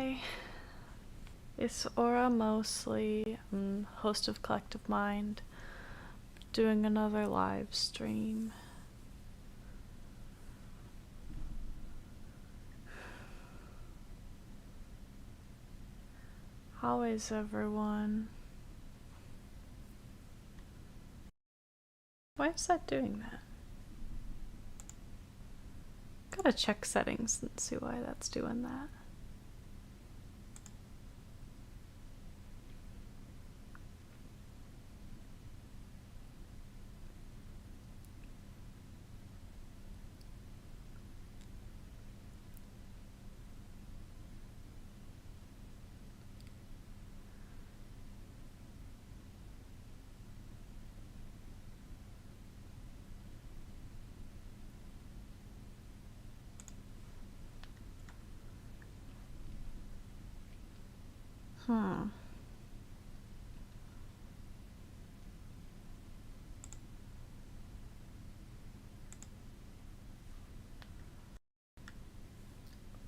Hi, it's Aura Mostly, host of Collective Mind, doing another live stream. How is everyone? Why is that doing that? Gotta check settings and see why that's doing that.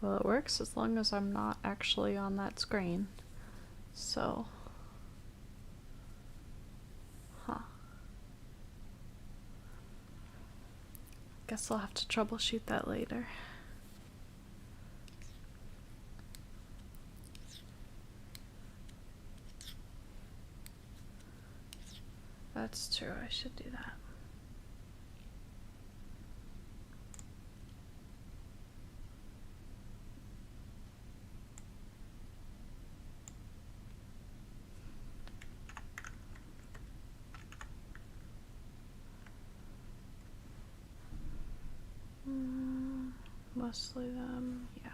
Well, it works as long as I'm not actually on that screen. So, guess I'll have to troubleshoot that later. That's true, I should do that. Mostly them, yeah.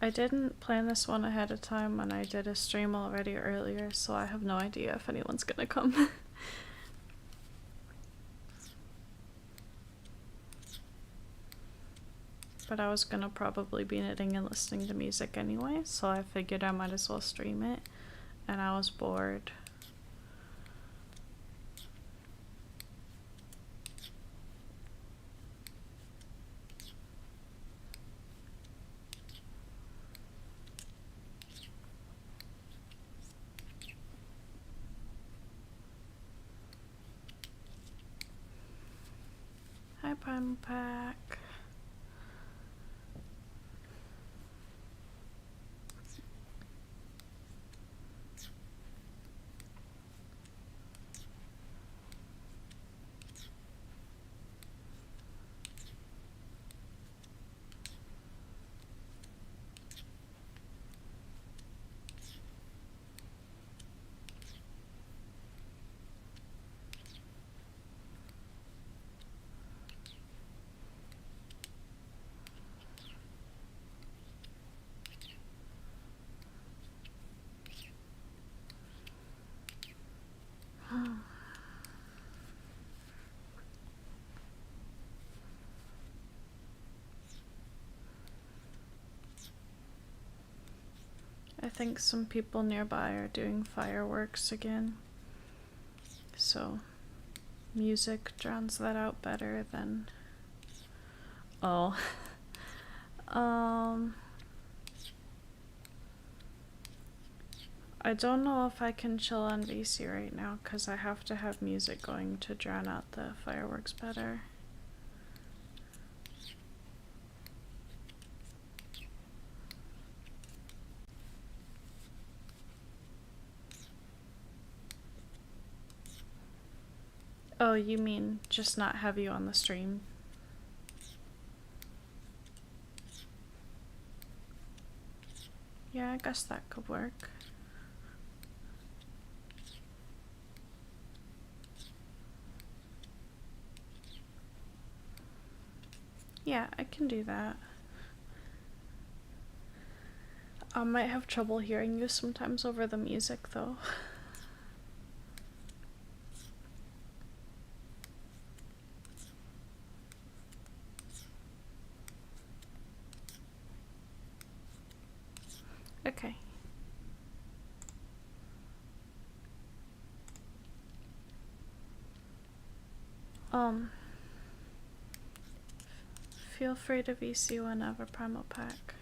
I didn't plan this one ahead of time when I did a stream already earlier, so I have no idea if anyone's gonna come. But I was gonna probably be knitting and listening to music anyway, so I figured I might as well stream it, and I was bored. Hi, Primal Pack. I think some people nearby are doing fireworks again, so music drowns that out better than... Oh. I don't know if I can chill on VC right now because I have to have music going to drown out the fireworks better. Oh, you mean just not have you on the stream? Yeah, I guess that could work. Yeah, I can do that. I might have trouble hearing you sometimes over the music, though. Okay, Feel free to VC whenever, Primal Pack.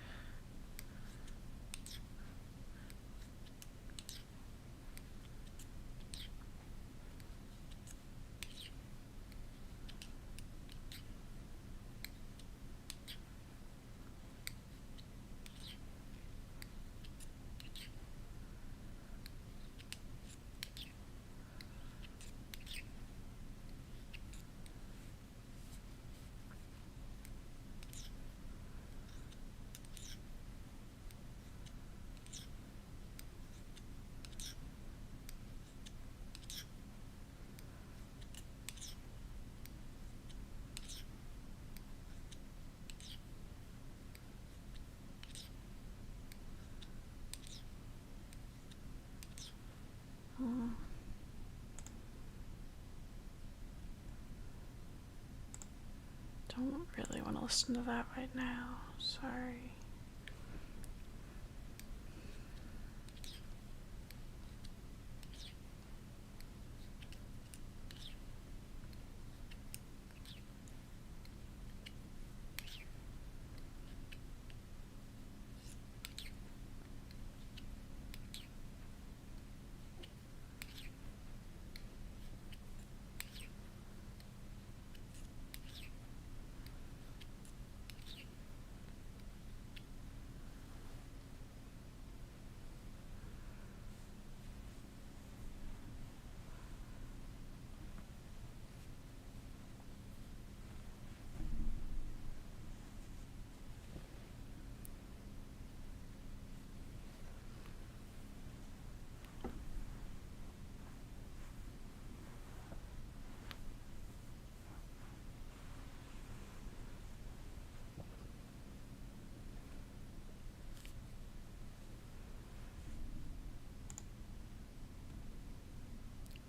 Don't really want to listen to that right now. Sorry.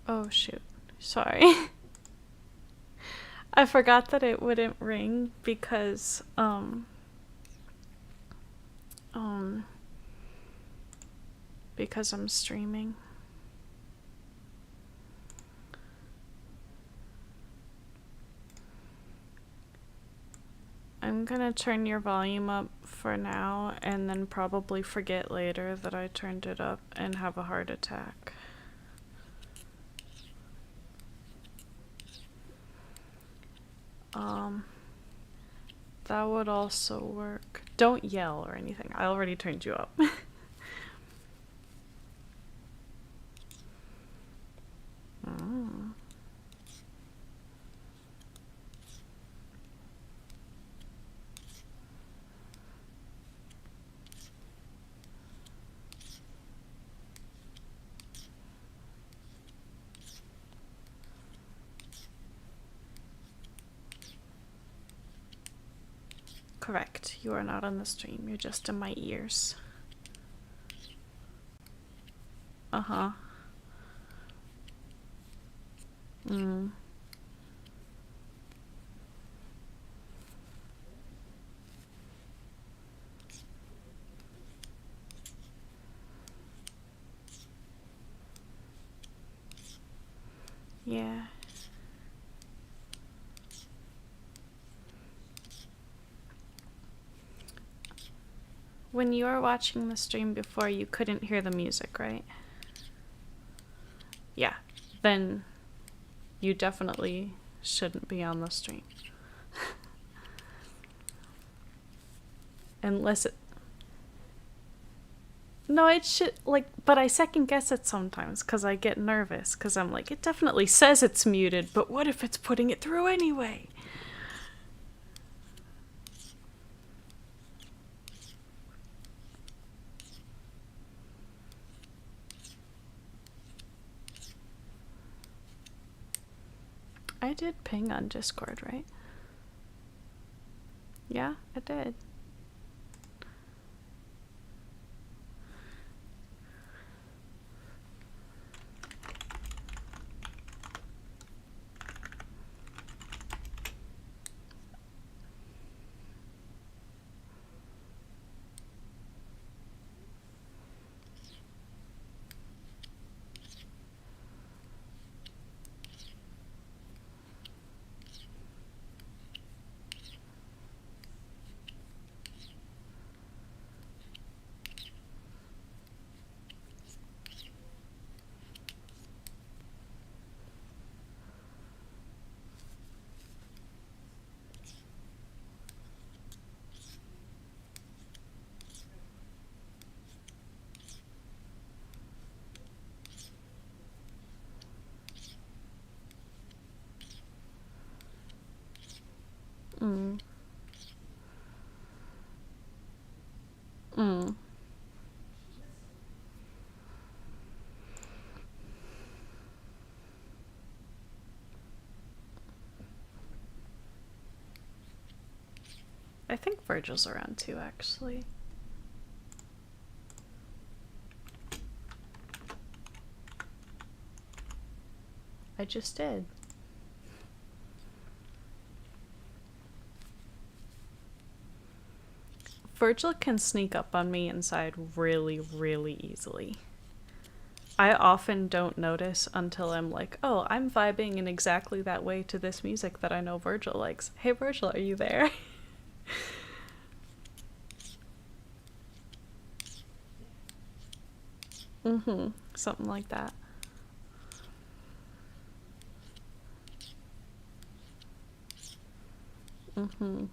Oh shoot. Sorry. I forgot that it wouldn't ring because because I'm streaming. I'm gonna turn your volume up for now and then probably forget later that I turned it up and have a heart attack. That would also work. Don't yell or anything. I already turned you up. Correct. You are not on the stream. You're just in my ears. Uh-huh. Yeah. When you were watching the stream before, you couldn't hear the music, right? Yeah. Then you definitely shouldn't be on the stream. Unless it... No, it should, like, but I second guess it sometimes because I get nervous because I'm like, it definitely says it's muted, but what if it's putting it through anyway? I did ping on Discord, right? Yeah, I did. Mm. Mm. I think Virgil's around too, actually. I just did. Virgil can sneak up on me inside really, really easily. I often don't notice until I'm like, oh, I'm vibing in exactly that way to this music that I know Virgil likes. Hey, Virgil, are you there? Mm-hmm. Something like that. Mm-hmm.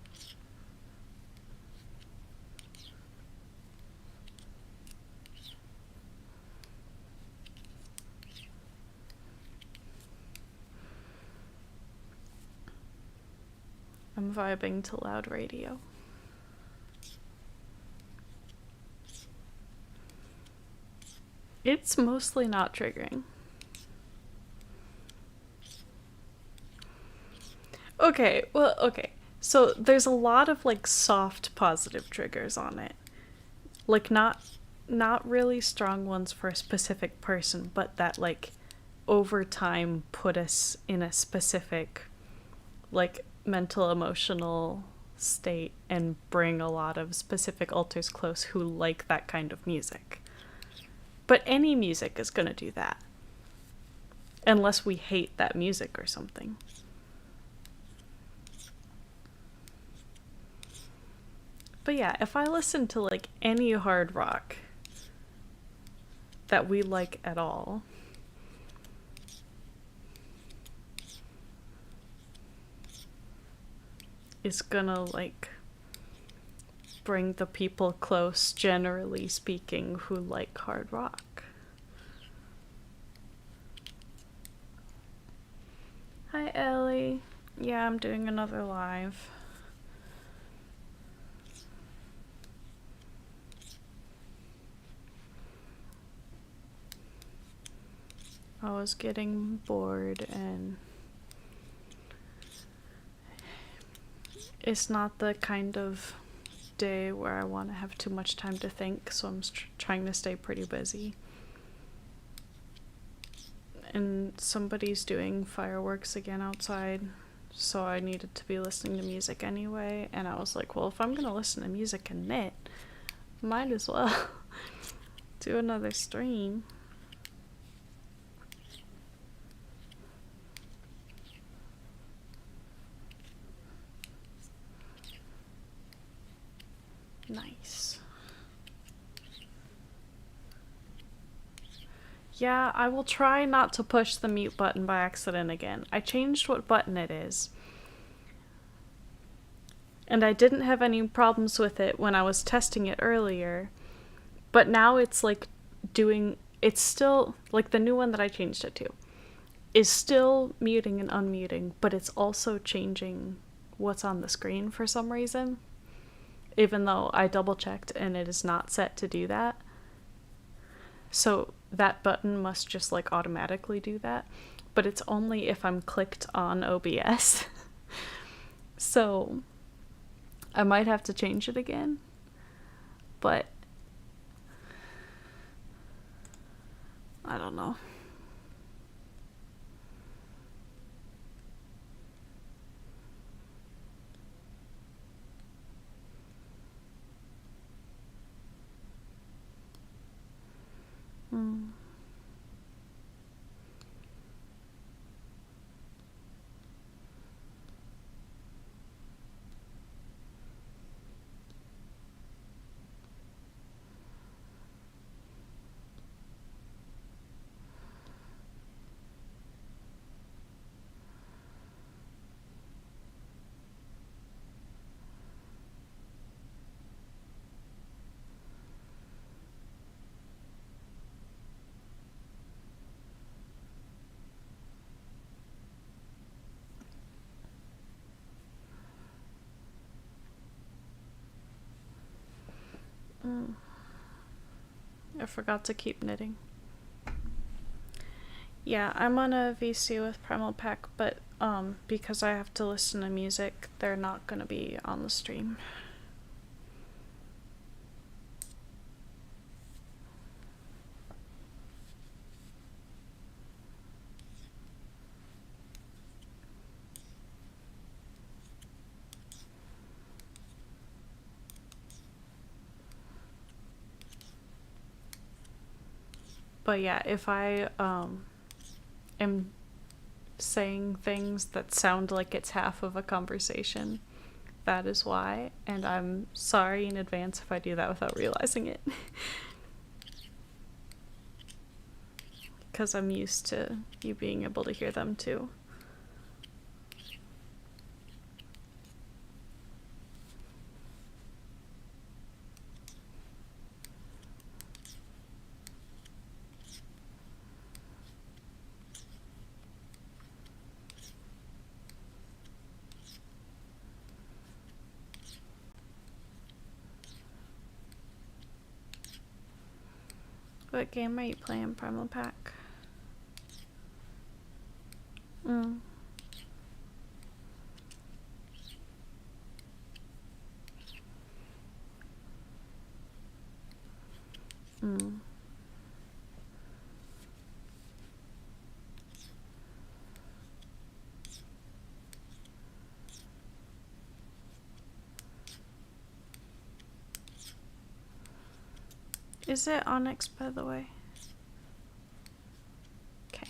I'm vibing to loud radio. It's mostly not triggering. Okay, well, okay. So there's a lot of like soft positive triggers on it. Like not really strong ones for a specific person, but that like over time put us in a specific like mental emotional state and bring a lot of specific alters close who like that kind of music. But any music is going to do that. Unless we hate that music or something. But yeah, if I listen to like any hard rock that we like at all, is gonna like bring the people close, generally speaking, who like hard rock. Hi, Ellie. Yeah, I'm doing another live. I was getting bored and it's not the kind of day where I want to have too much time to think, so I'm trying to stay pretty busy. And somebody's doing fireworks again outside, so I needed to be listening to music anyway, and I was like, well, if I'm gonna listen to music and knit, might as well do another stream. Nice. Yeah, I will try not to push the mute button by accident again. I changed what button it is. And I didn't have any problems with it when I was testing it earlier. But now it's like it's still, like the new one that I changed it to, is still muting and unmuting, but it's also changing what's on the screen for some reason. Even though I double checked and it is not set to do that. So that button must just like automatically do that, but it's only if I'm clicked on OBS. So I might have to change it again, but I don't know. I forgot to keep knitting. Yeah, I'm on a VC with Primal Pack, but because I have to listen to music, they're not gonna be on the stream. But yeah, if I am saying things that sound like it's half of a conversation, that is why, and I'm sorry in advance if I do that without realizing it. Because I'm used to you being able to hear them too. What game are you playing, Primal Pack? Mm. Mm. Is it Onyx, by the way? Okay.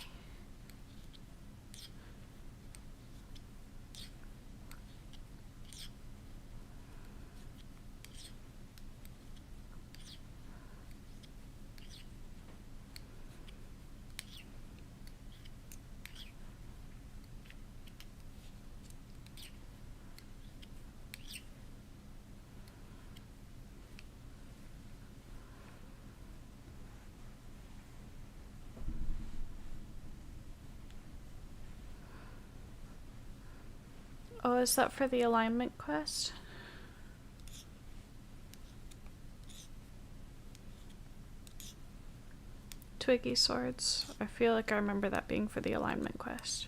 Oh, is that for the alignment quest? Twiggy swords. I feel like I remember that being for the alignment quest.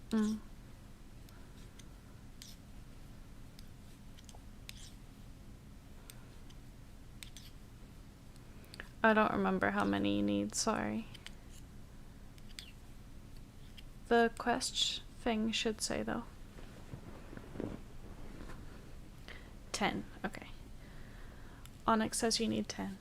Mm. I don't remember how many you need, sorry. The quest thing should say, though. 10, okay. Onyx says you need 10.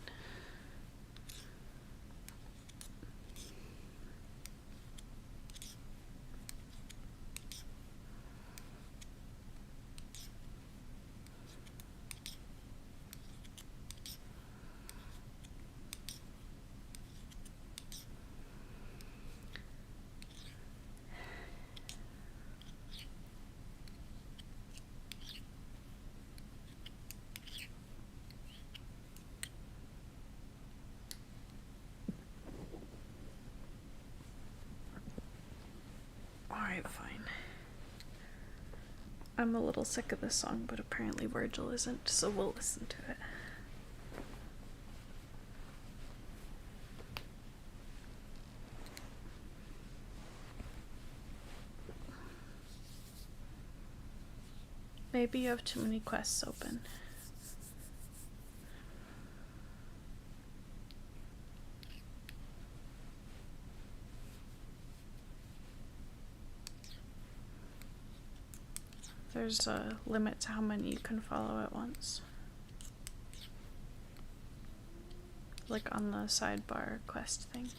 Alright, fine. I'm a little sick of this song, but apparently Virgil isn't, so we'll listen to it. Maybe you have too many quests open. There's a limit to how many you can follow at once. Like on the sidebar quest thing.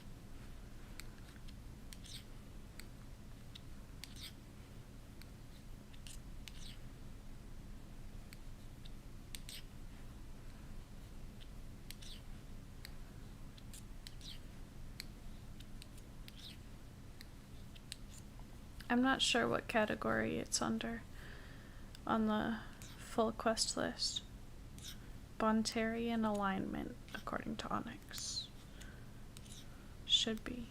I'm not sure what category it's under on the full quest list. Bontarian alignment, according to Onyx. Should be.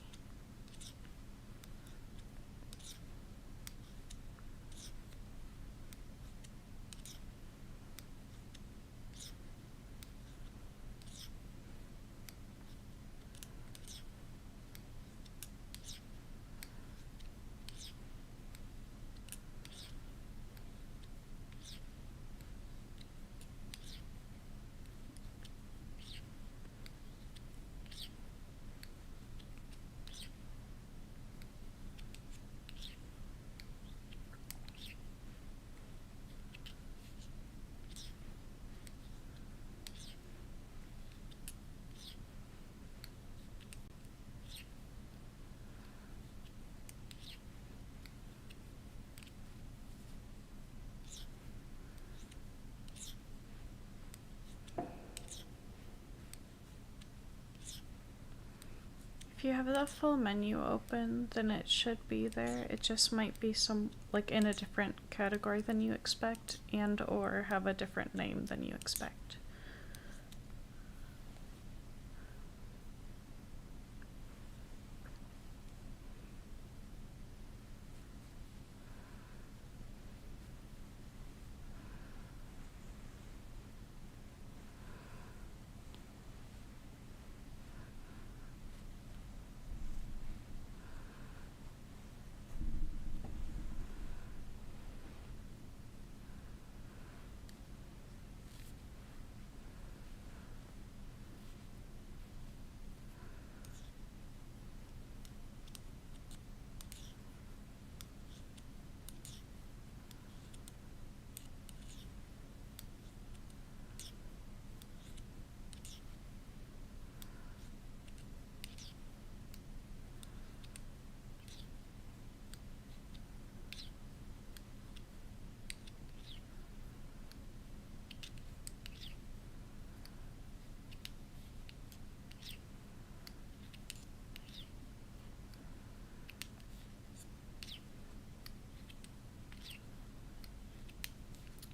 If you have the full menu open, then it should be there. It just might be some, like, in a different category than you expect, and or have a different name than you expect.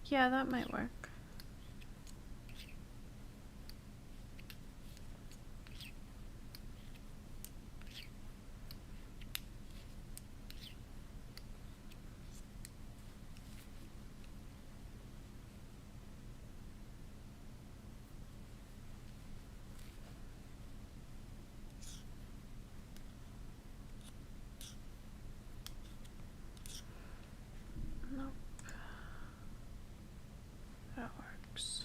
Yeah, that might work. Nope. That works.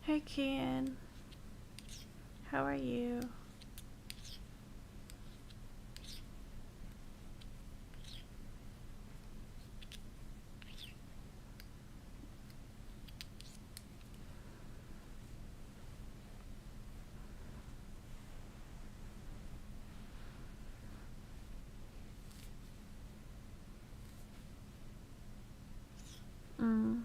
Hey, Kian. How are you? Mm.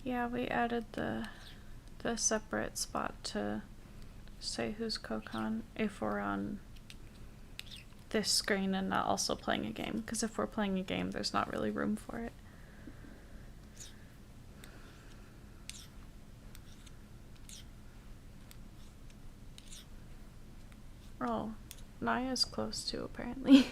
Yeah, we added the separate spot to say who's Kokon if we're on this screen and not also playing a game, because if we're playing a game, there's not really room for it. Oh, Naya's close too, apparently.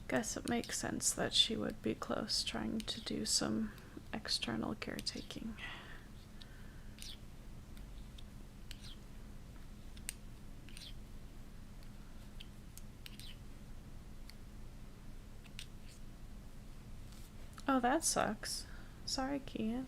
Guess it makes sense that she would be close, trying to do some external caretaking. Oh, that sucks. Sorry, Kian.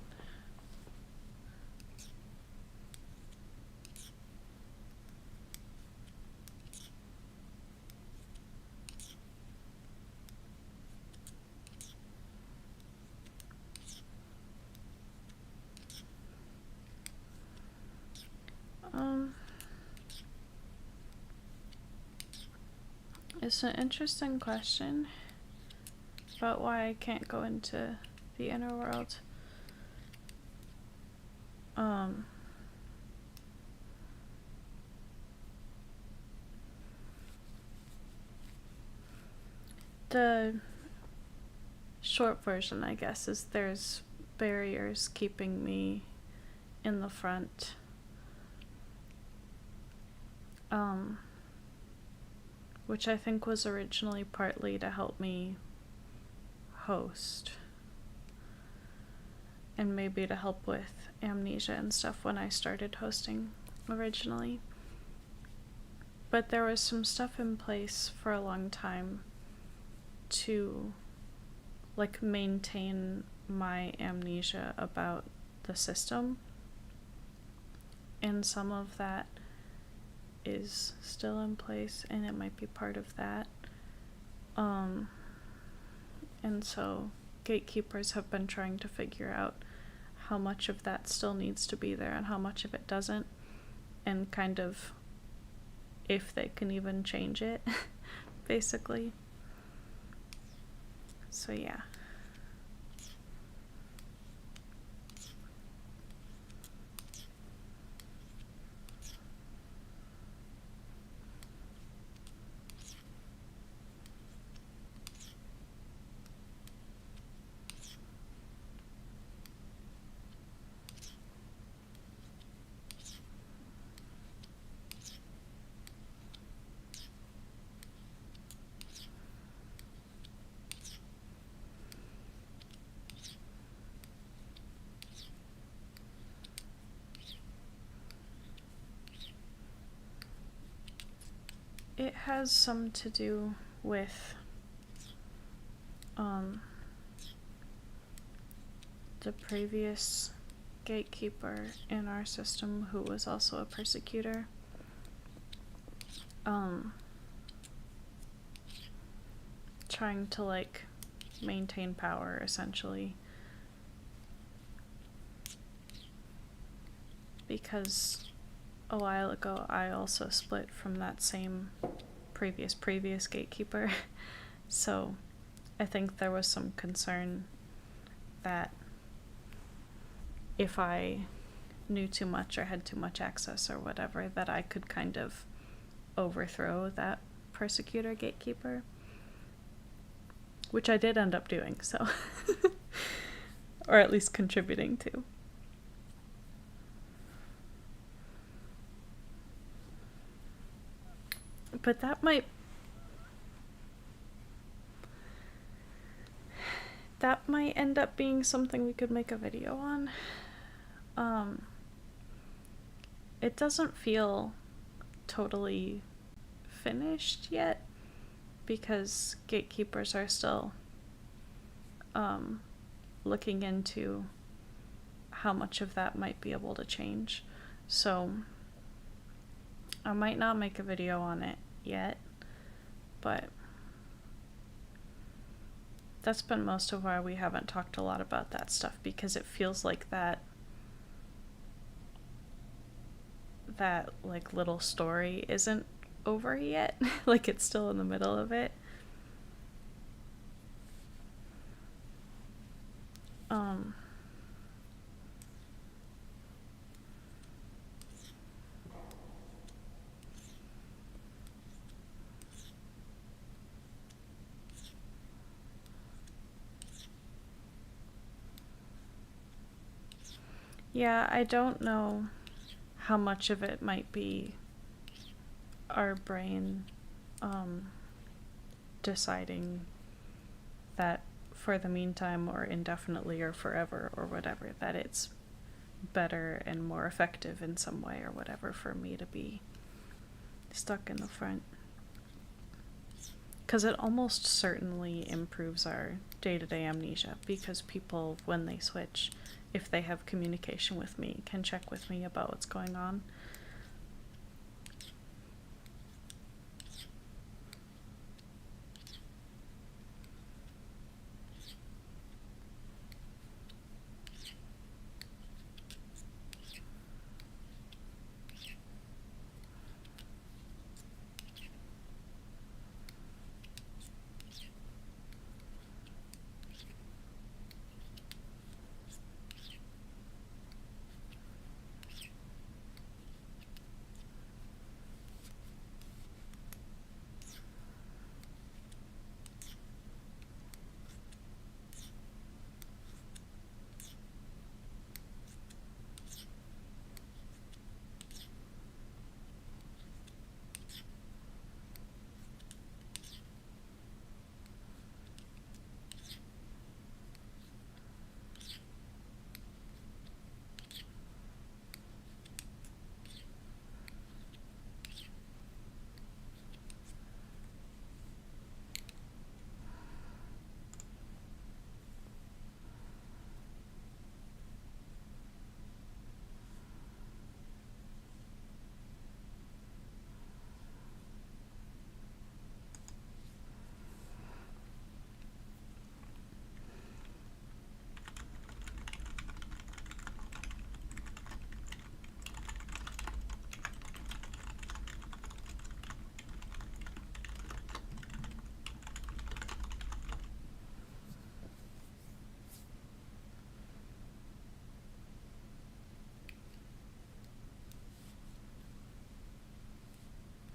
It's an interesting question about why I can't go into the inner world. The short version, I guess, is there's barriers keeping me in the front. Which I think was originally partly to help me host. And maybe to help with amnesia and stuff when I started hosting originally. But there was some stuff in place for a long time to like maintain my amnesia about the system. And some of that is still in place, and it might be part of that. And so gatekeepers have been trying to figure out how much of that still needs to be there and how much of it doesn't, and kind of if they can even change it, basically. So yeah. It has some to do with the previous gatekeeper in our system who was also a persecutor. Trying to like maintain power essentially. Because a while ago I also split from that same previous gatekeeper. So I think there was some concern that if I knew too much or had too much access or whatever, that I could kind of overthrow that persecutor gatekeeper, which I did end up doing, so or at least contributing to. But that might end up being something we could make a video on. It doesn't feel totally finished yet because gatekeepers are still looking into how much of that might be able to change. So I might not make a video on it yet, but that's been most of why we haven't talked a lot about that stuff, because it feels like that like little story isn't over yet. Like it's still in the middle of it. Yeah, I don't know how much of it might be our brain deciding that for the meantime or indefinitely or forever or whatever, that it's better and more effective in some way or whatever for me to be stuck in the front. Because it almost certainly improves our day-to-day amnesia, because people, when they switch, if they have communication with me, can check with me about what's going on.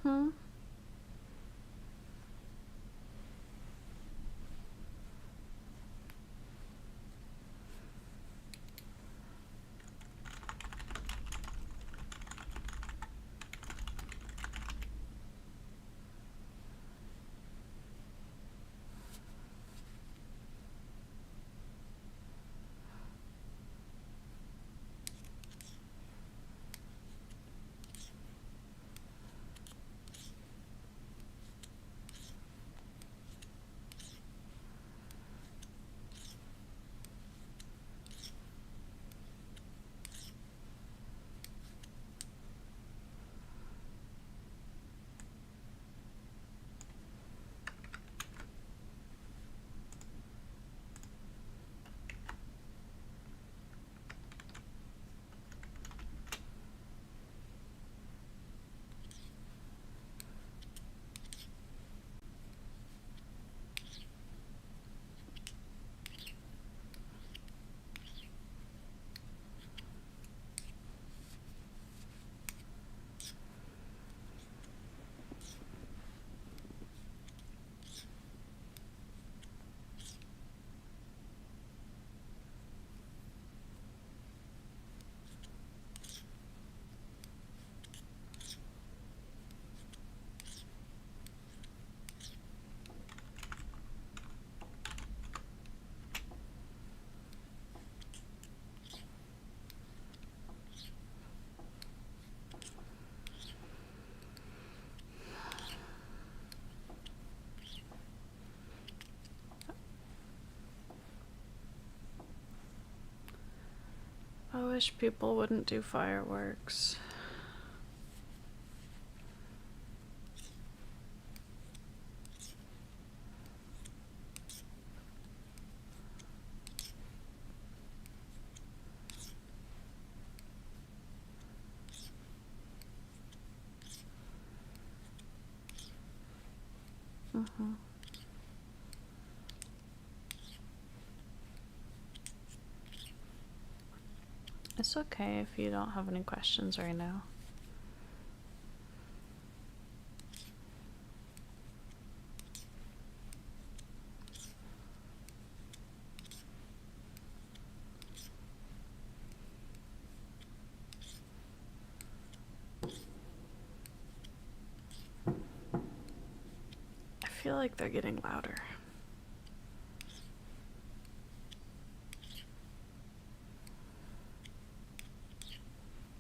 Hmm? I wish people wouldn't do fireworks. Mm-hmm. It's okay if you don't have any questions right now. I feel like they're getting louder.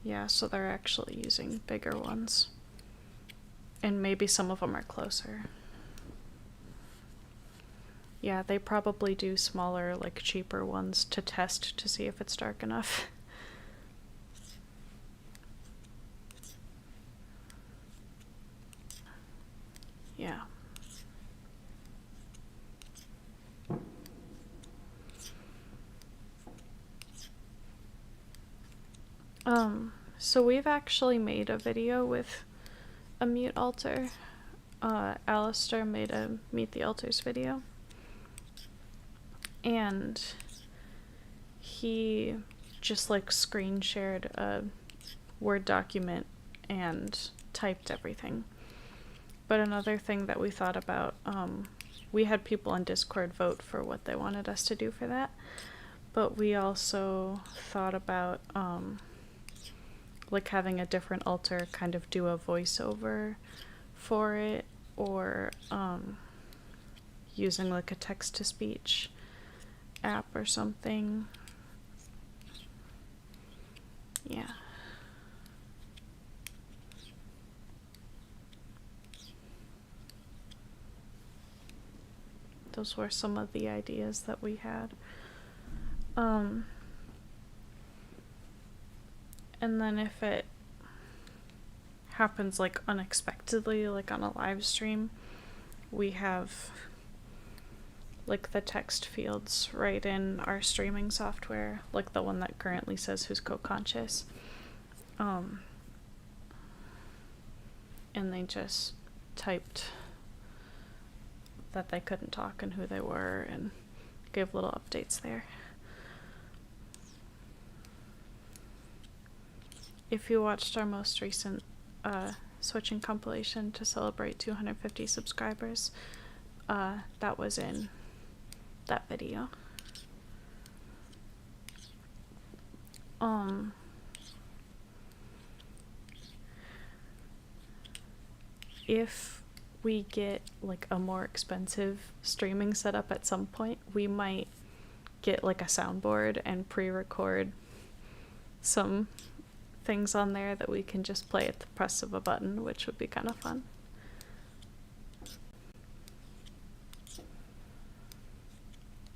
Yeah, so they're actually using bigger ones. And maybe some of them are closer. Yeah, they probably do smaller, like cheaper ones to test to see if it's dark enough. Yeah. So we've actually made a video with a mute altar. Alistair made a Meet the Altars video. And he just like screen shared a Word document and typed everything. But another thing that we thought about, we had people on Discord vote for what they wanted us to do for that. But we also thought about like having a different altar kind of do a voiceover for it, or using like a text-to-speech app or something. Yeah. Those were some of the ideas that we had. And then if it happens like unexpectedly, like on a live stream, we have like the text fields right in our streaming software, like the one that currently says who's co-conscious. And they just typed that they couldn't talk and who they were, and gave little updates there. If you watched our most recent switching compilation to celebrate 250 subscribers. That was in that video. If we get like a more expensive streaming setup at some point, we might get like a soundboard and pre-record some things on there that we can just play at the press of a button, which would be kind of fun.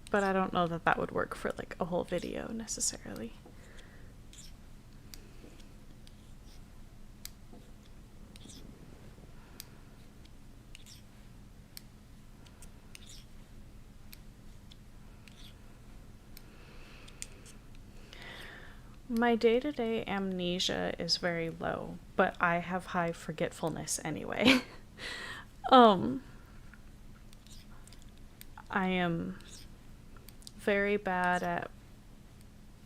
But I don't know that that would work for like a whole video necessarily. My day-to-day amnesia is very low, but I have high forgetfulness anyway. I am very bad at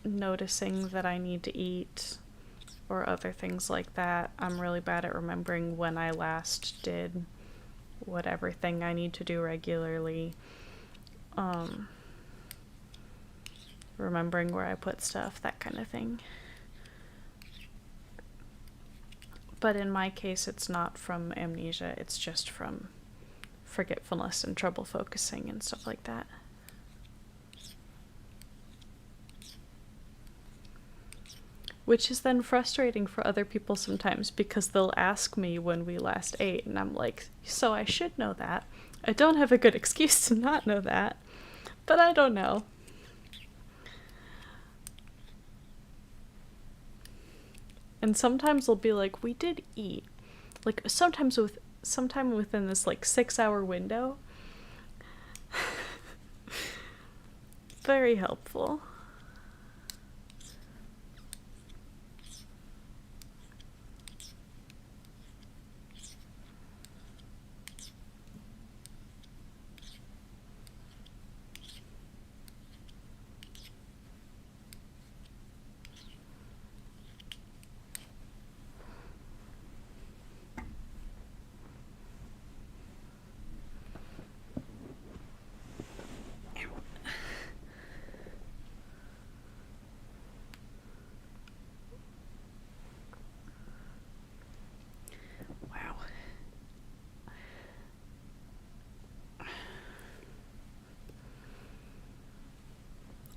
noticing that I need to eat or other things like that. I'm really bad at remembering when I last did whatever thing I need to do regularly. Remembering where I put stuff, that kind of thing. But in my case, it's not from amnesia, it's just from forgetfulness and trouble focusing and stuff like that. Which is then frustrating for other people sometimes, because they'll ask me when we last ate, and I'm like, so I should know that. I don't have a good excuse to not know that, but I don't know. And sometimes they'll be like, we did eat. Like, sometime within this, like, 6-hour window. Very helpful.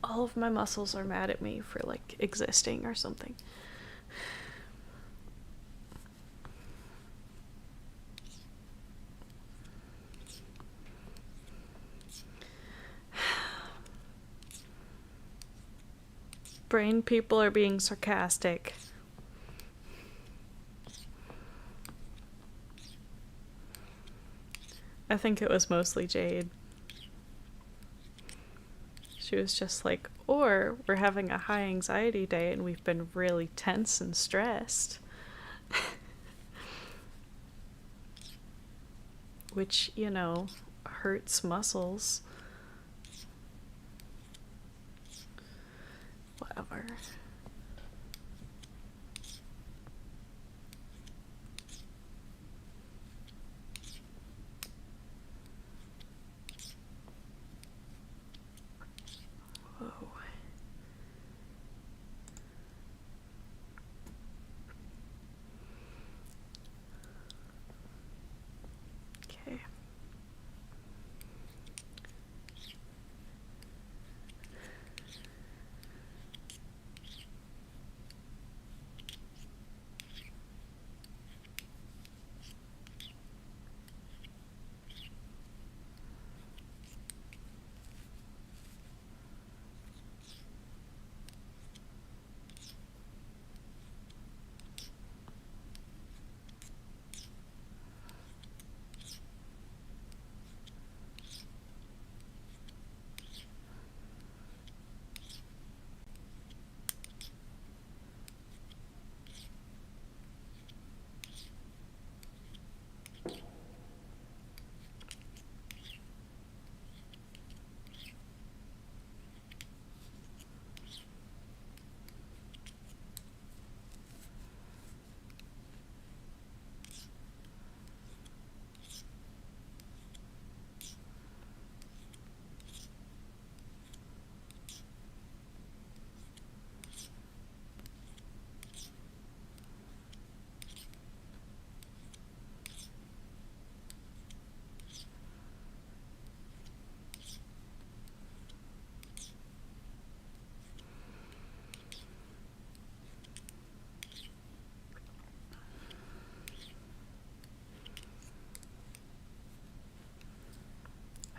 All of my muscles are mad at me for, like, existing or something. Brain people are being sarcastic. I think it was mostly Jade. She was just like, or we're having a high anxiety day and we've been really tense and stressed. Which, you know, hurts muscles. Whatever.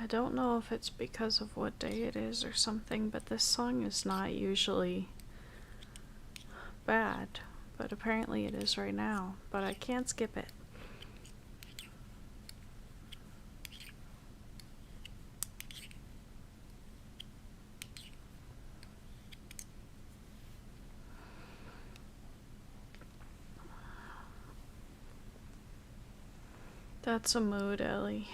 I don't know if it's because of what day it is or something, but this song is not usually bad. But apparently it is right now. But I can't skip it. That's a mood, Ellie.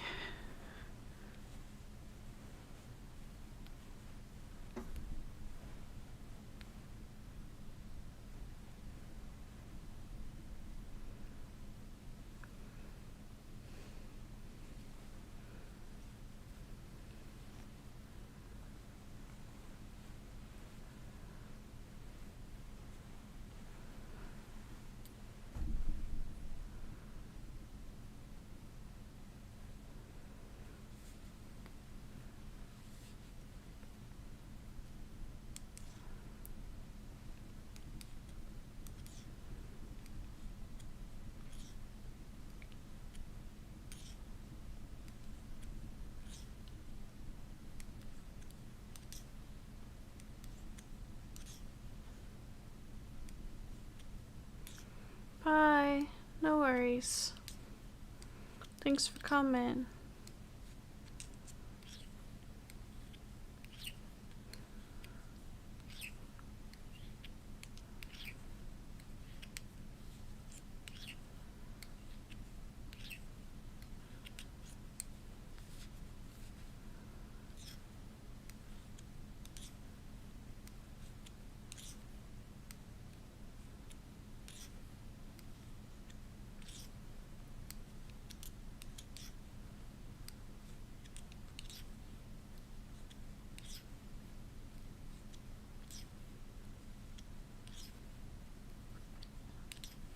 Bye. No worries. Thanks for coming.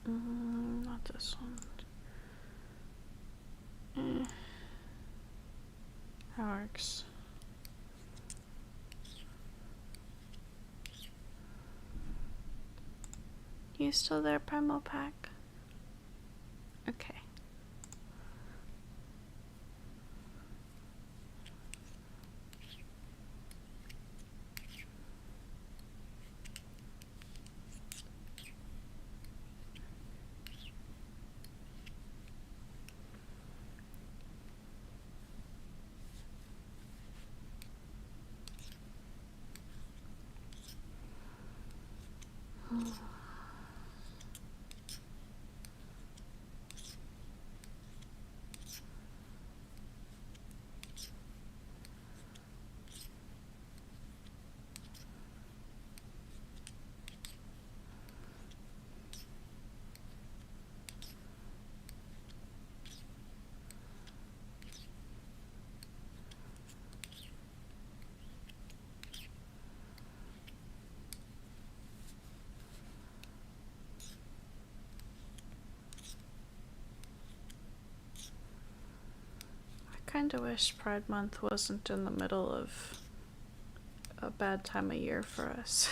Not this one. That works. You still there, Primal Pack? Okay. I kinda wish Pride Month wasn't in the middle of a bad time of year for us.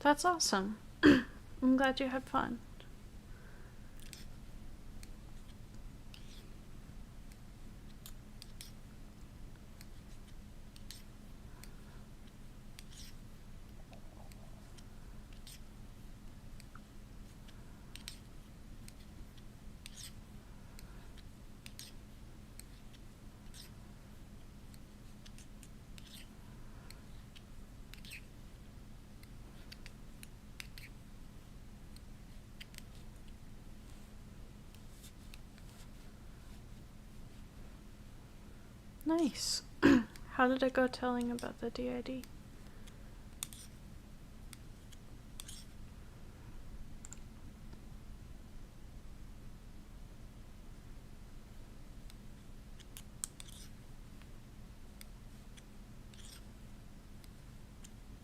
That's awesome. I'm glad you had fun. Nice. How did it go telling about the DID?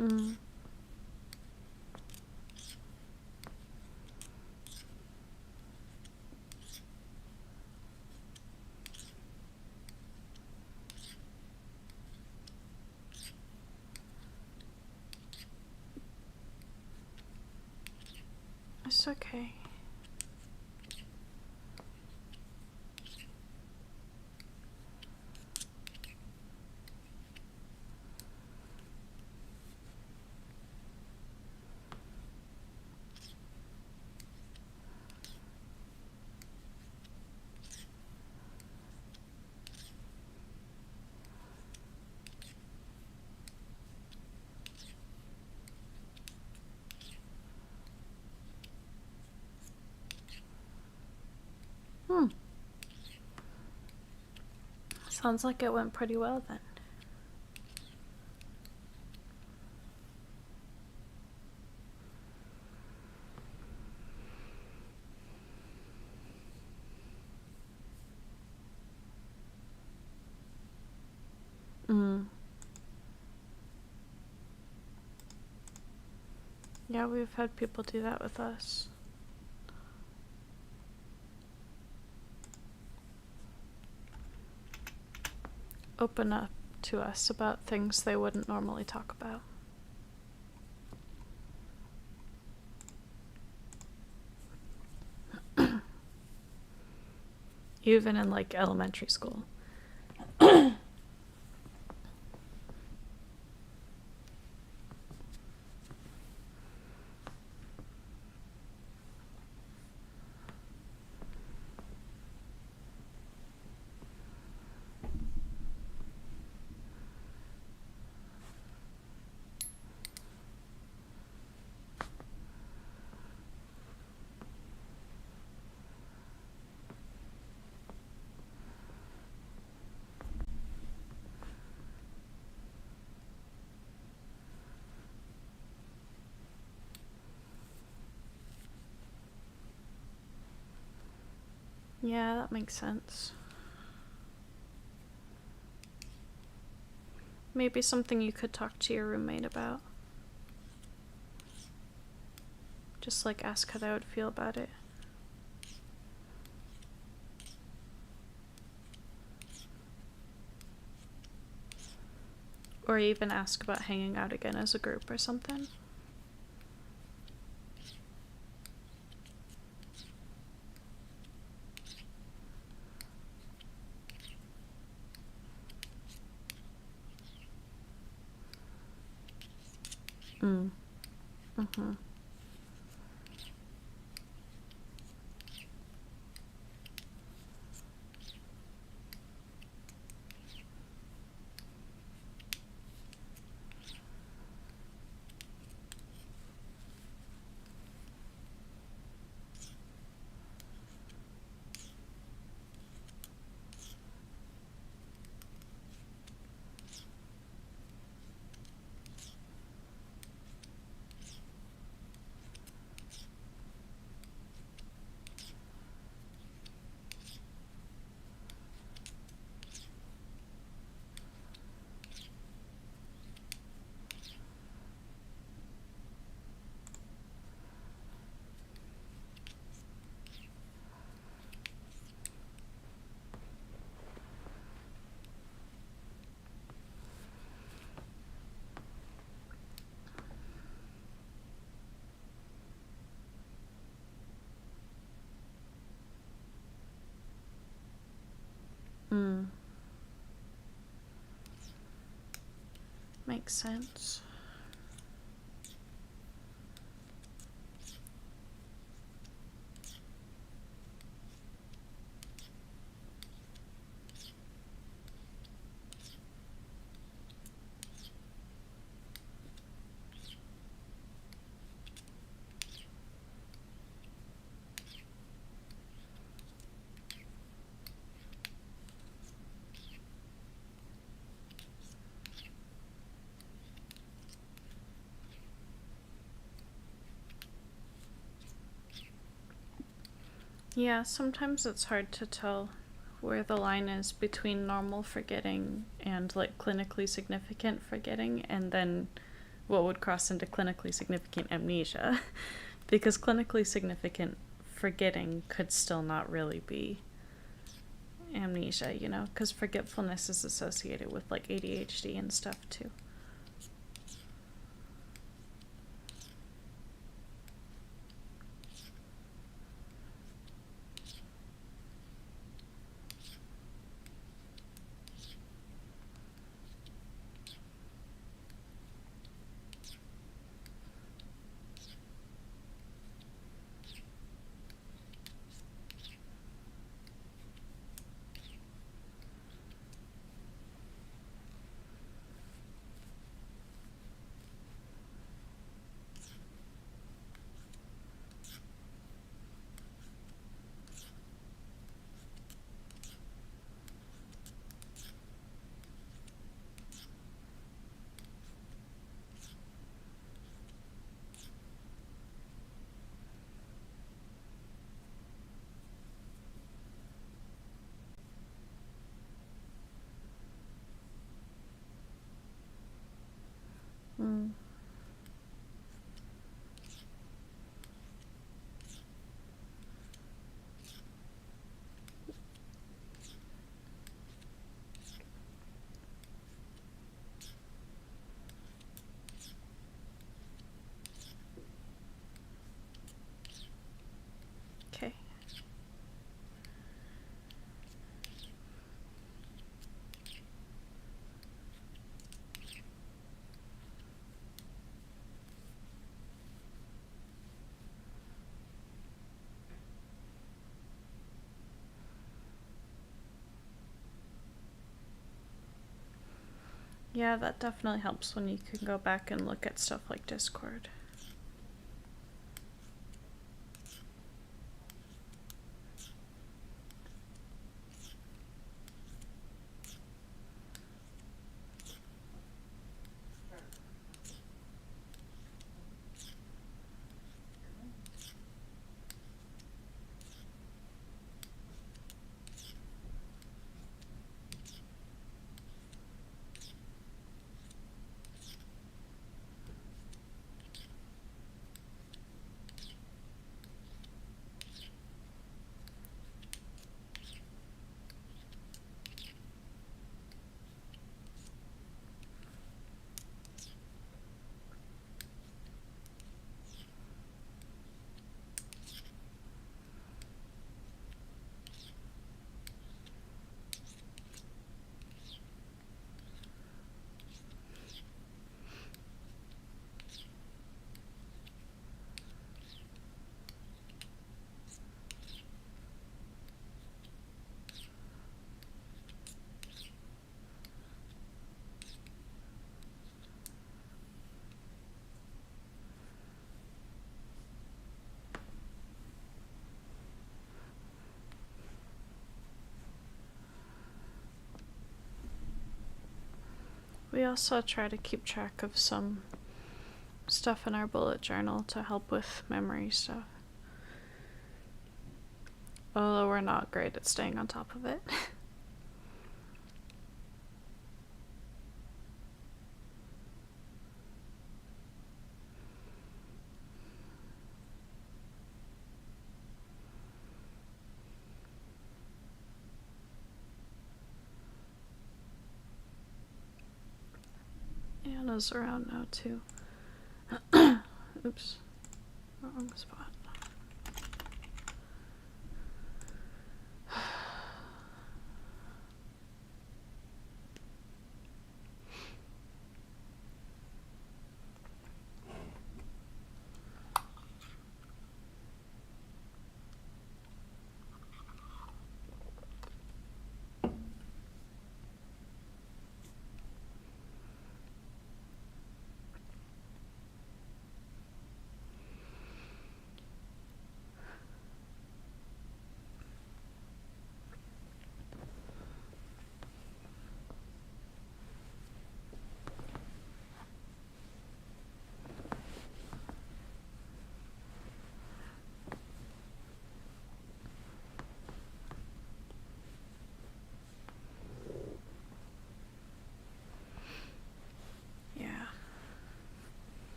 Mm. It's okay. Sounds like it went pretty well then. Yeah, we've had people do that with us. Open up to us about things they wouldn't normally talk about. Even in like elementary school. Yeah, that makes sense. Maybe something you could talk to your roommate about. Just like ask how they would feel about it. Or even ask about hanging out again as a group or something. Mm-hmm. Makes sense. Yeah, sometimes it's hard to tell where the line is between normal forgetting and like clinically significant forgetting, and then what would cross into clinically significant amnesia. Because clinically significant forgetting could still not really be amnesia, you know, because forgetfulness is associated with like ADHD and stuff too. Mm. Okay. Yeah, that definitely helps when you can go back and look at stuff like Discord. We also try to keep track of some stuff in our bullet journal to help with memory stuff. Although we're not great at staying on top of it. Anna's around now too. Oops. Wrong spot.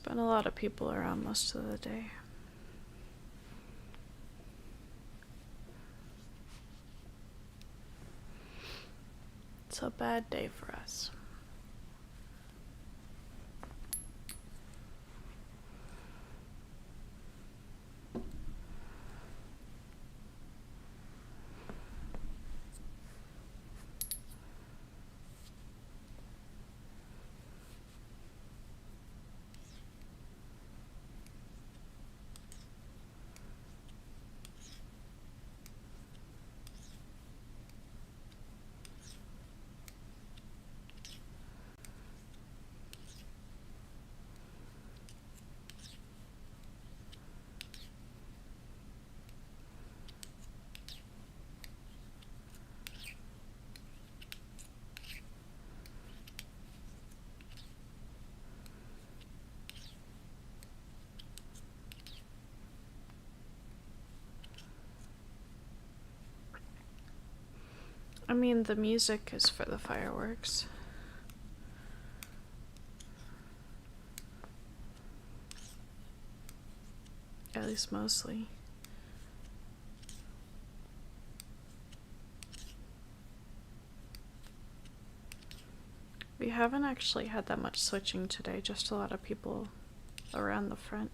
been a lot of people around most of the day. It's a bad day for us. I mean, the music is for the fireworks. At least mostly. We haven't actually had that much switching today, just a lot of people around the front.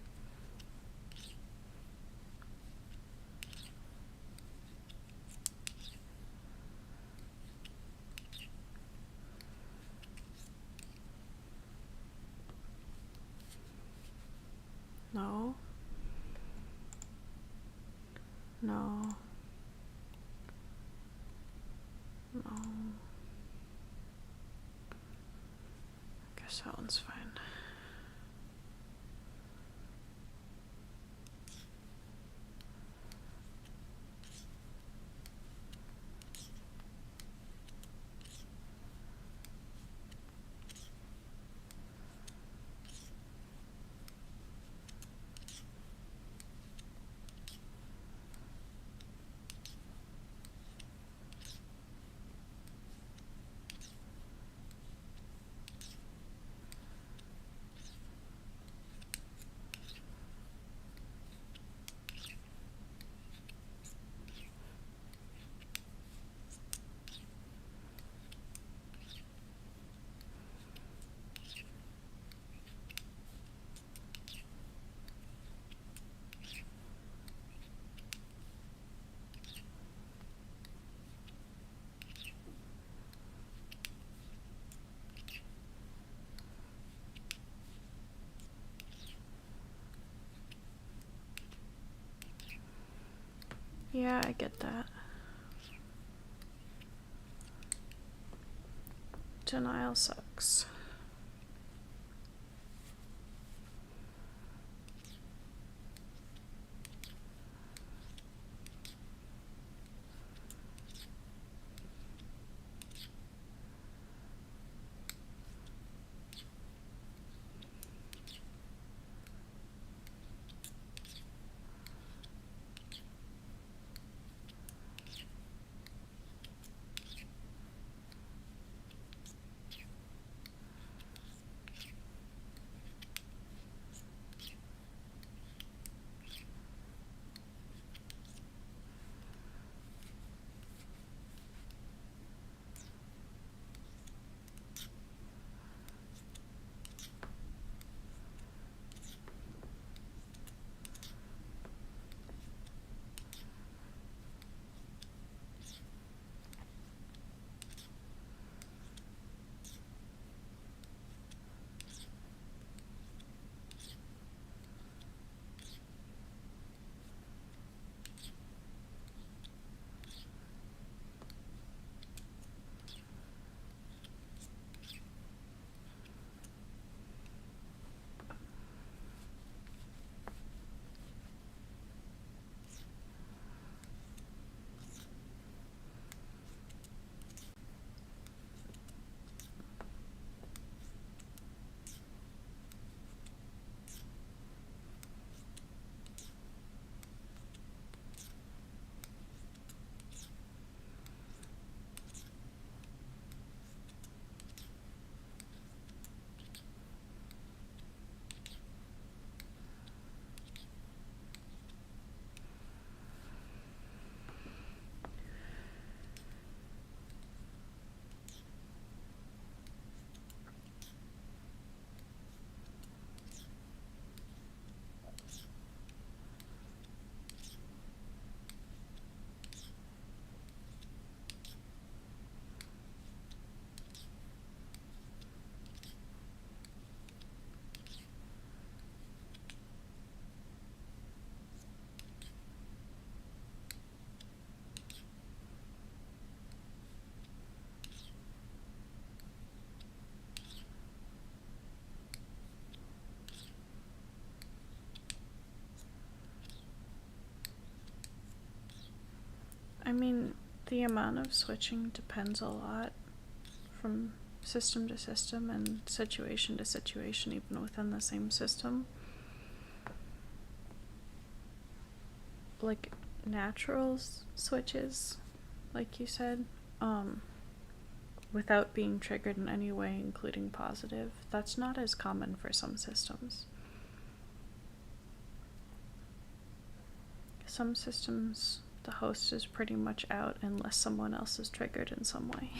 No. No. No. I guess that one's fine. Yeah, I get that. Denial sucks. I mean, the amount of switching depends a lot from system to system and situation to situation, even within the same system. Like natural switches, like you said, without being triggered in any way, including positive, that's not as common for some systems. Some systems, the host is pretty much out unless someone else is triggered in some way.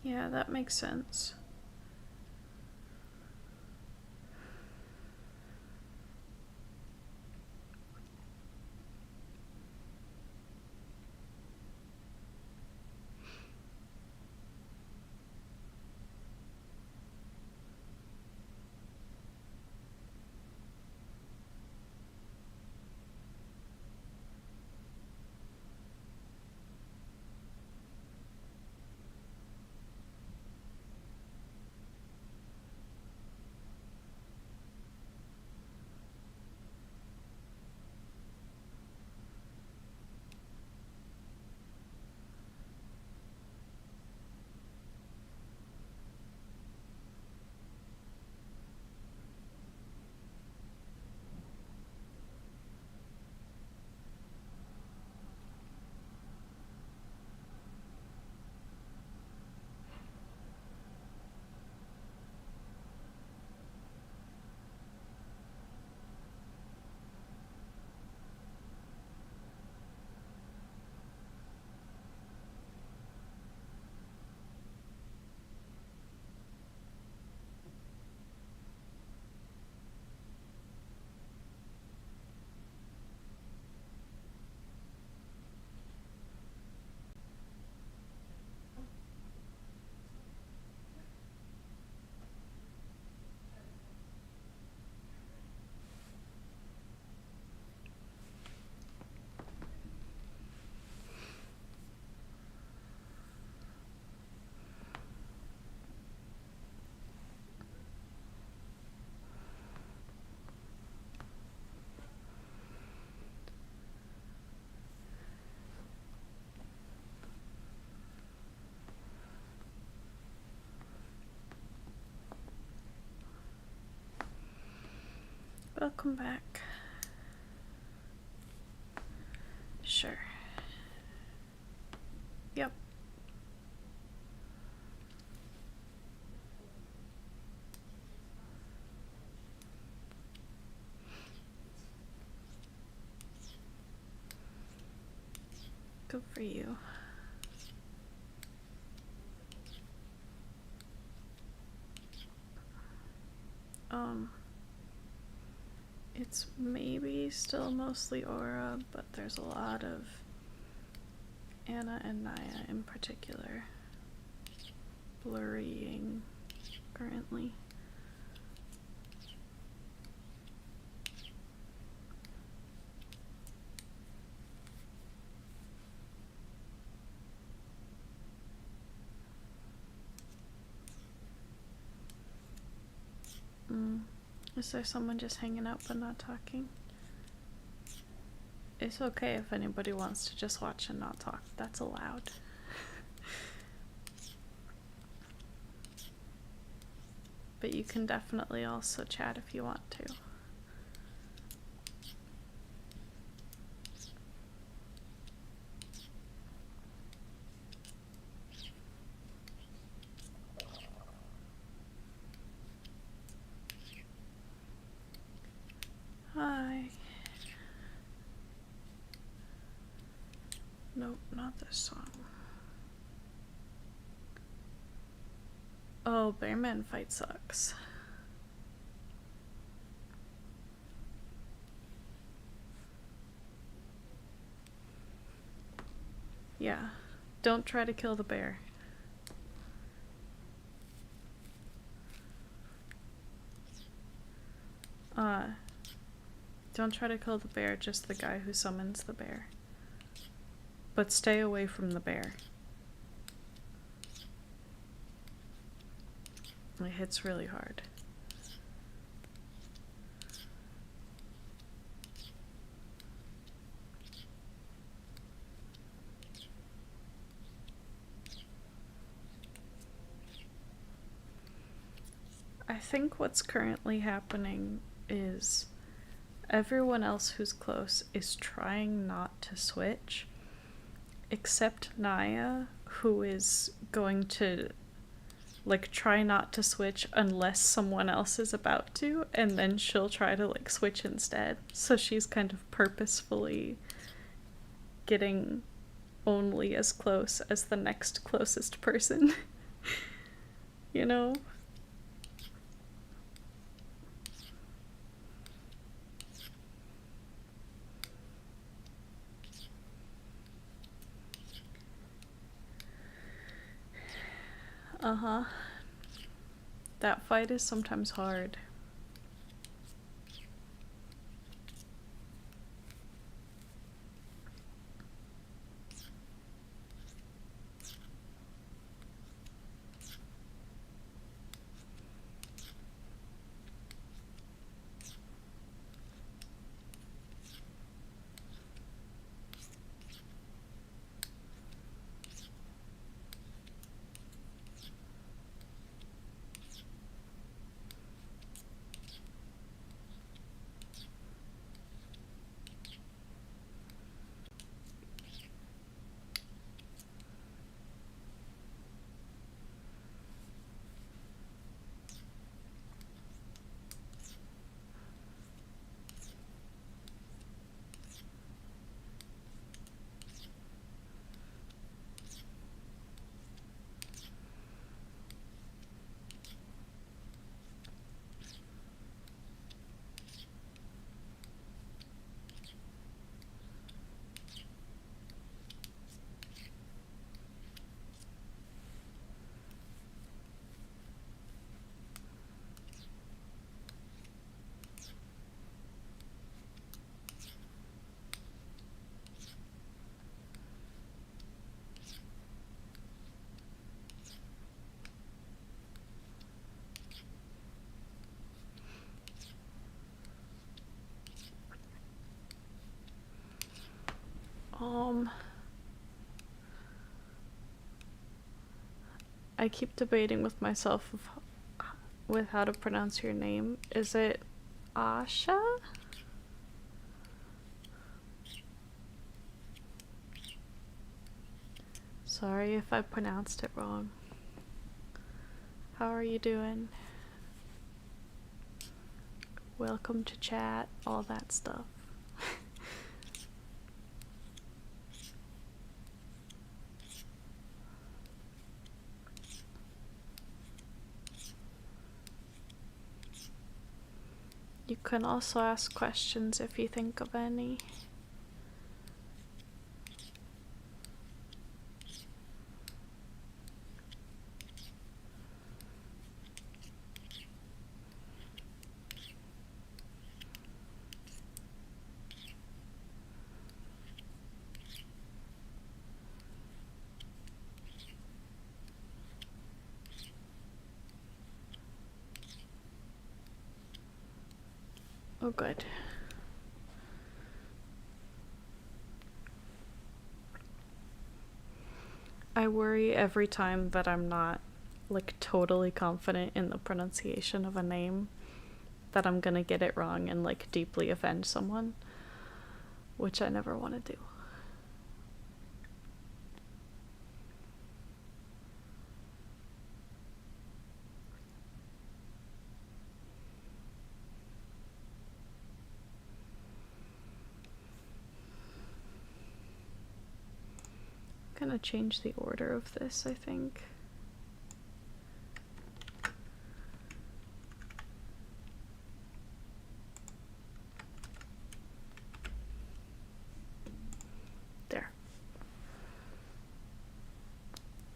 Yeah, that makes sense. Welcome back. Sure. Yep. Good for you. It's maybe still mostly Aura, but there's a lot of Anna and Naya in particular blurrying currently. Is there someone just hanging out but not talking? It's okay if anybody wants to just watch and not talk. That's allowed. but you can definitely also chat if you want to. Hi. Nope, not this song. Oh, Bearman fight sucks. Yeah, don't try to kill the bear. Don't try to kill the bear, just the guy who summons the bear. But stay away from the bear. It hits really hard. I think what's currently happening is everyone else who's close is trying not to switch, except Naya, who is going to like try not to switch unless someone else is about to, and then she'll try to like switch instead. So she's kind of purposefully getting only as close as the next closest person. You know? Uh-huh. That fight is sometimes hard. I keep debating with myself with how to pronounce your name. Is it Asha? Sorry if I pronounced it wrong. How are you doing? Welcome to chat, all that stuff. You can also ask questions if you think of any. Oh, good. I worry every time that I'm not like totally confident in the pronunciation of a name that I'm gonna get it wrong and like deeply offend someone, which I never want to do. I'm gonna change the order of this, I think. There.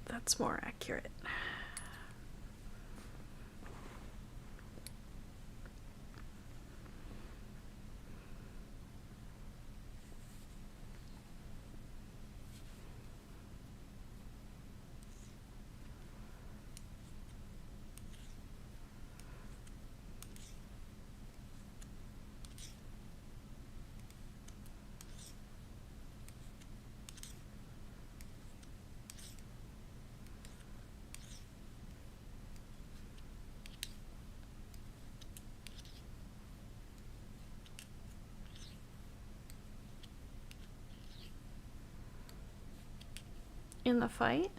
That's more accurate. In the fight?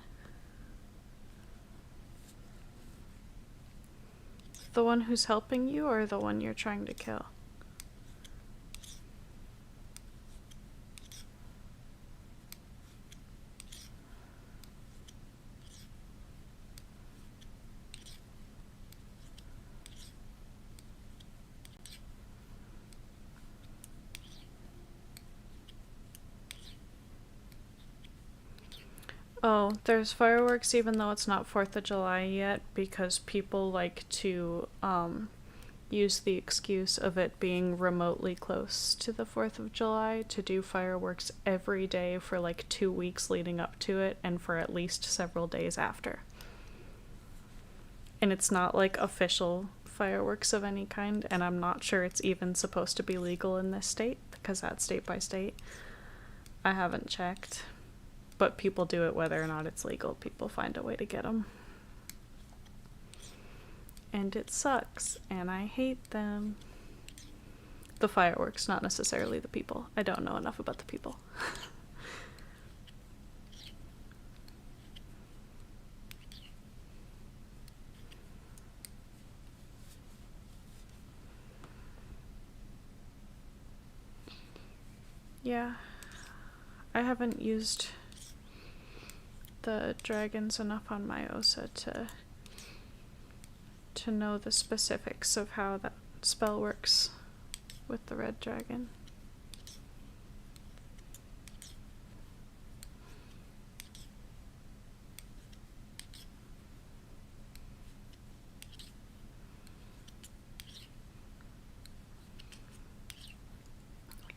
The one who's helping you or the one you're trying to kill? Oh, there's fireworks even though it's not 4th of July yet because people like to use the excuse of it being remotely close to the 4th of July to do fireworks every day for like 2 weeks leading up to it and for at least several days after. And it's not like official fireworks of any kind, and I'm not sure it's even supposed to be legal in this state because that's state by state. I haven't checked. But people do it whether or not it's legal. People find a way to get them. And it sucks, and I hate them. The fireworks, not necessarily the people. I don't know enough about the people. Yeah. I haven't used the dragons enough on my Osa to know the specifics of how that spell works with the red dragon.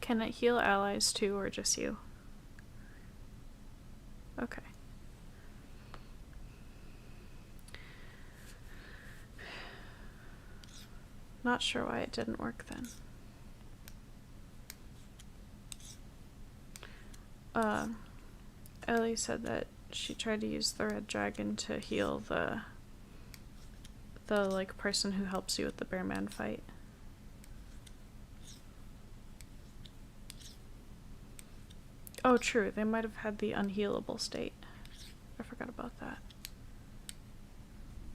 Can it heal allies too, or just you? Okay. Not sure why it didn't work then. Ellie said that she tried to use the red dragon to heal the like person who helps you with the bear man fight. Oh, true. They might have had the unhealable state. I forgot about that.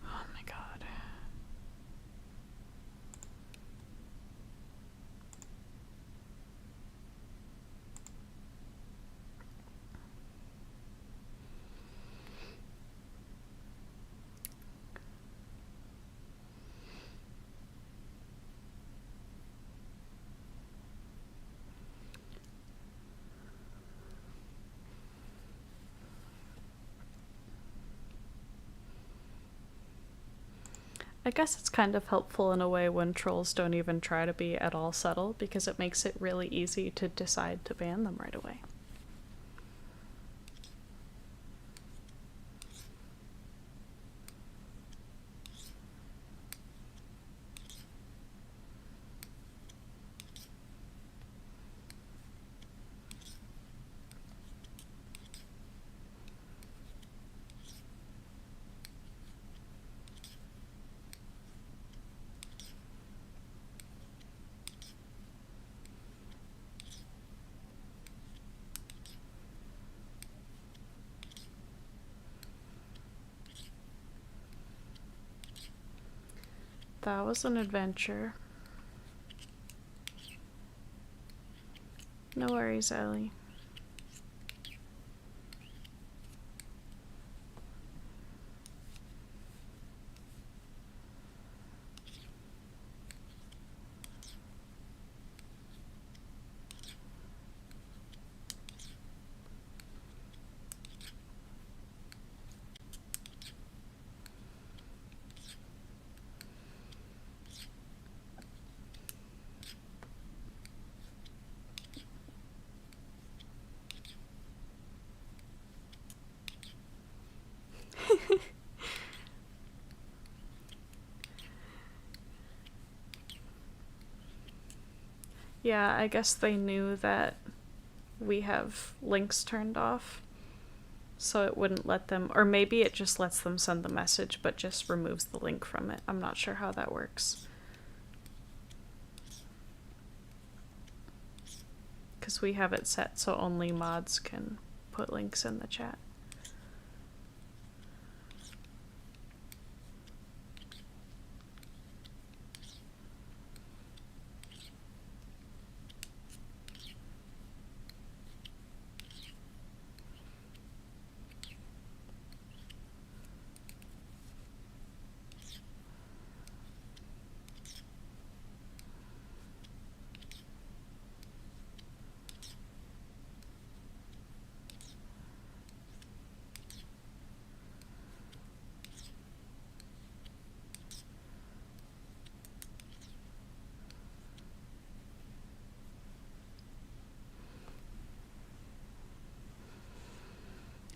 Oh my god. I guess it's kind of helpful in a way when trolls don't even try to be at all subtle, because it makes it really easy to decide to ban them right away. That was an adventure. No worries, Ellie. Yeah, I guess they knew that we have links turned off, so it wouldn't let them, or maybe it just lets them send the message but just removes the link from it. I'm not sure how that works. Because we have it set so only mods can put links in the chat.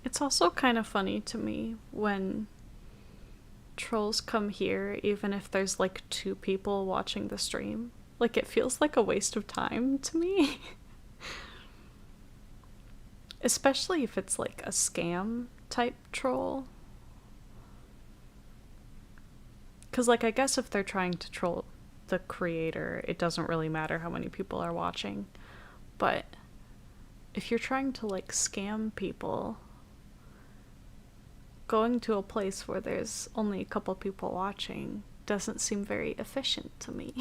It's also kind of funny to me when trolls come here, even if there's like 2 people watching the stream. Like, it feels like a waste of time to me. Especially if it's like a scam type troll. Because, like, I guess if they're trying to troll the creator, it doesn't really matter how many people are watching. But if you're trying to, like, scam people, going to a place where there's only a couple people watching doesn't seem very efficient to me.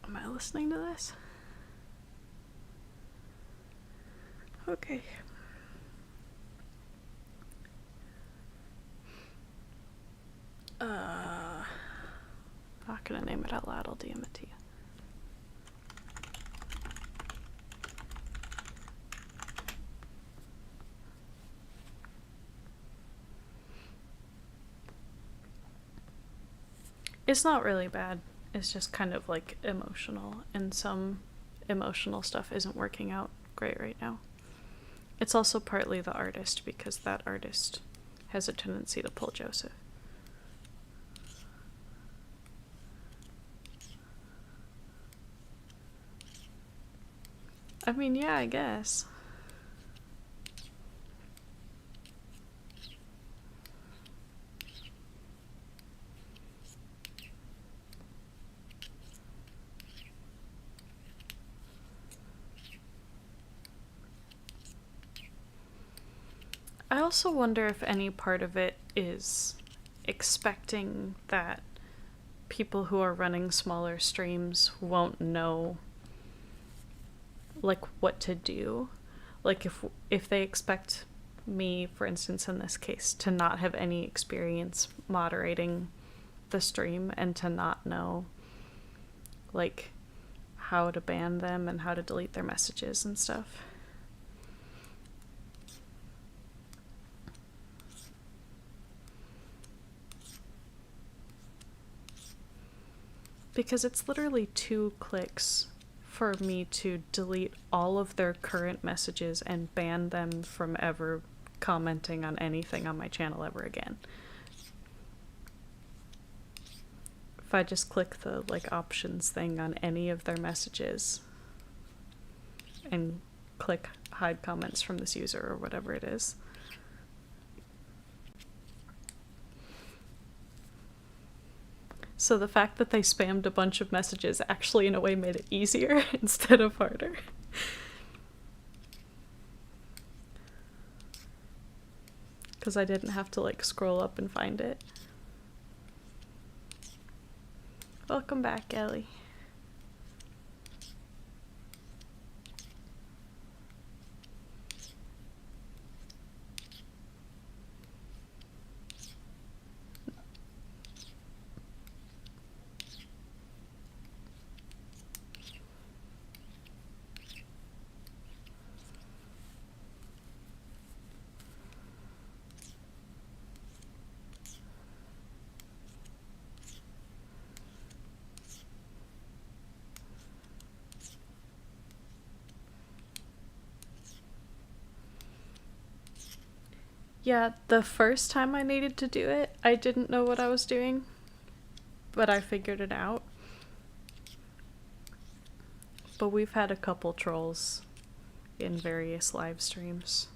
Am I listening to this? Okay. Not gonna name it out loud, I'll DM it to you. It's not really bad. It's just kind of like emotional, and some emotional stuff isn't working out great right now. It's also partly the artist, because that artist has a tendency to pull Joseph. I mean, yeah, I guess. I also wonder if any part of it is expecting that people who are running smaller streams won't know, like, what to do. Like, if they expect me, for instance, in this case, to not have any experience moderating the stream and to not know, like, how to ban them and how to delete their messages and stuff. Because it's literally 2 clicks for me to delete all of their current messages and ban them from ever commenting on anything on my channel ever again. If I just click the like options thing on any of their messages and click hide comments from this user or whatever it is. So the fact that they spammed a bunch of messages actually in a way made it easier instead of harder. Because I didn't have to like scroll up and find it. Welcome back, Ellie. Yeah, the first time I needed to do it, I didn't know what I was doing, but I figured it out. But we've had a couple trolls in various live streams.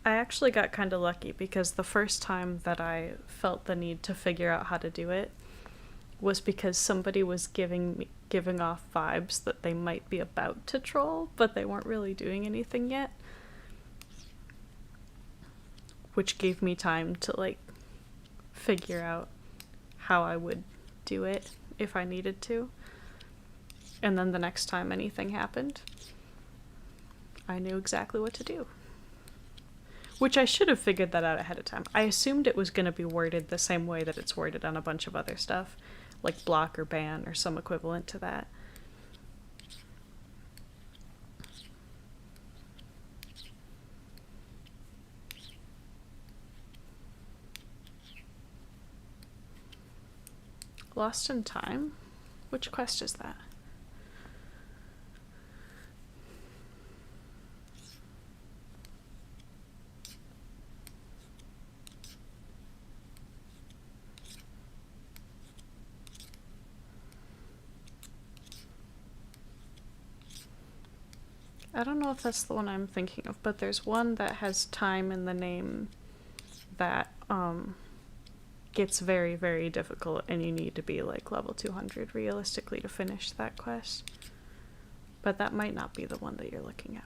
I actually got kind of lucky because the first time that I felt the need to figure out how to do it was because somebody was giving off vibes that they might be about to troll, but they weren't really doing anything yet. Which gave me time to like figure out how I would do it if I needed to. And then the next time anything happened, I knew exactly what to do. Which I should have figured that out ahead of time. I assumed it was going to be worded the same way that it's worded on a bunch of other stuff, like block or ban or some equivalent to that. Lost in Time? Which quest is that? I don't know if that's the one I'm thinking of, but there's one that has time in the name that gets very, very difficult, and you need to be like level 200 realistically to finish that quest. But that might not be the one that you're looking at.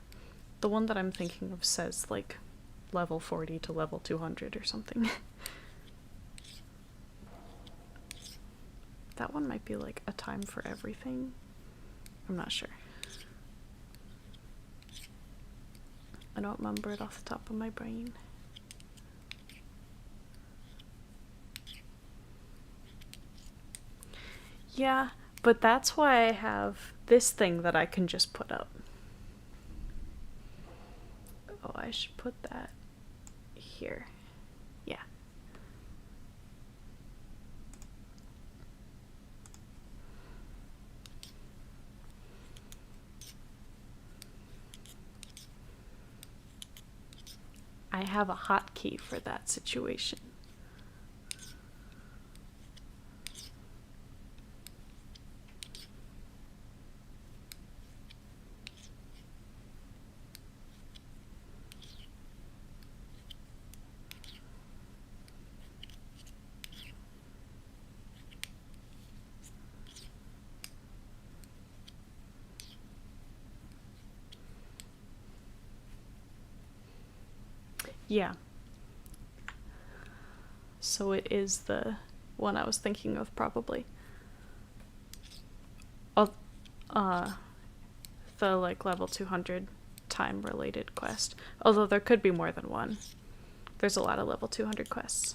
The one that I'm thinking of says like level 40 to level 200 or something. That one might be like a time for everything. I'm not sure. I don't remember it off the top of my brain. Yeah, but that's why I have this thing that I can just put up. Oh, I should put that here. Yeah. I have a hotkey for that situation. Yeah. So it is the one I was thinking of, probably. The like level 200 time related quest. Although there could be more than one. There's a lot of level 200 quests.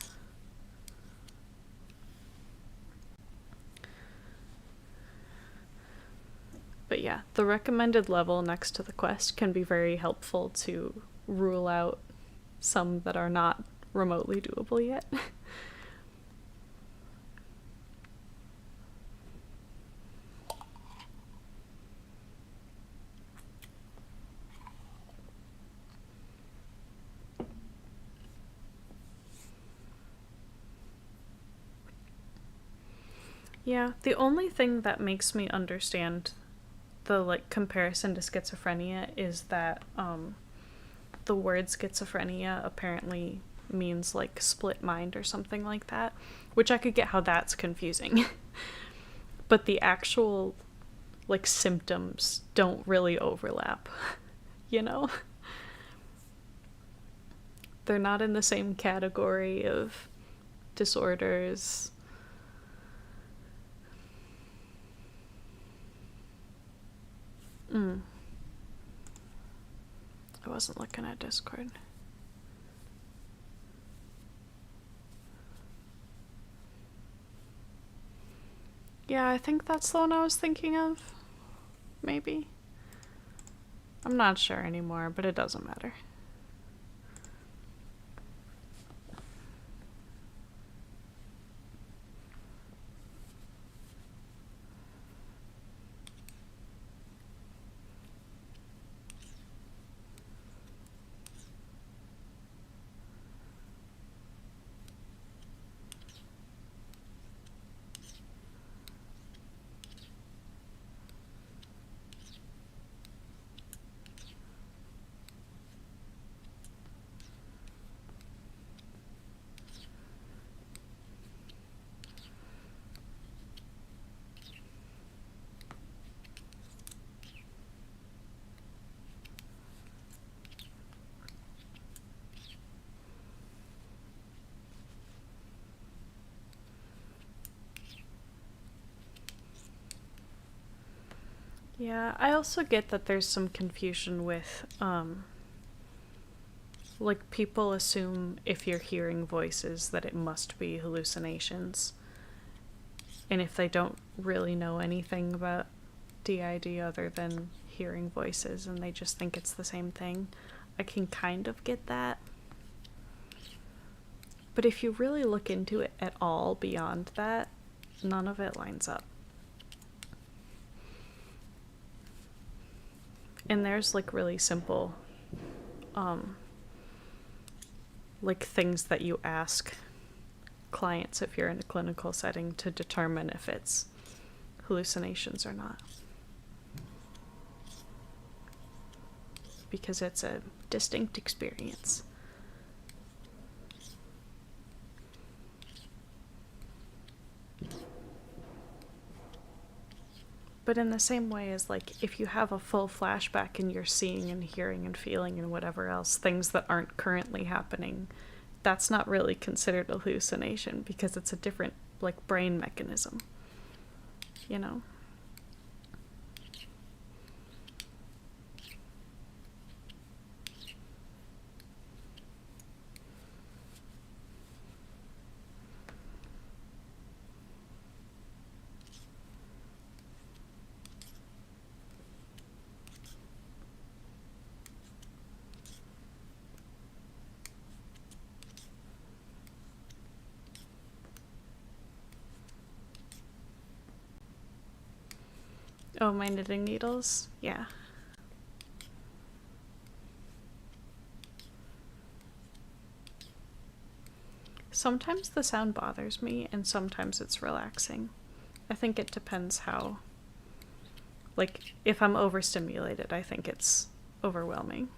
But yeah, the recommended level next to the quest can be very helpful to rule out some that are not remotely doable yet. Yeah, the only thing that makes me understand the like comparison to schizophrenia is that the word schizophrenia apparently means like split mind or something like that, which I could get how that's confusing. But the actual like symptoms don't really overlap, you know? They're not in the same category of disorders. I wasn't looking at Discord. Yeah, I think that's the one I was thinking of. Maybe. I'm not sure anymore, but it doesn't matter. Yeah, I also get that there's some confusion with, like, people assume if you're hearing voices that it must be hallucinations. And if they don't really know anything about DID other than hearing voices and they just think it's the same thing, I can kind of get that. But if you really look into it at all beyond that, none of it lines up. And there's like really simple like things that you ask clients if you're in a clinical setting to determine if it's hallucinations or not. Because it's a distinct experience. But in the same way as, like, if you have a full flashback and you're seeing and hearing and feeling and whatever else, things that aren't currently happening, that's not really considered a hallucination because it's a different, like, brain mechanism. You know? Oh, my knitting needles? Yeah. Sometimes the sound bothers me, and sometimes it's relaxing. I think it depends how... Like, if I'm overstimulated, I think it's overwhelming.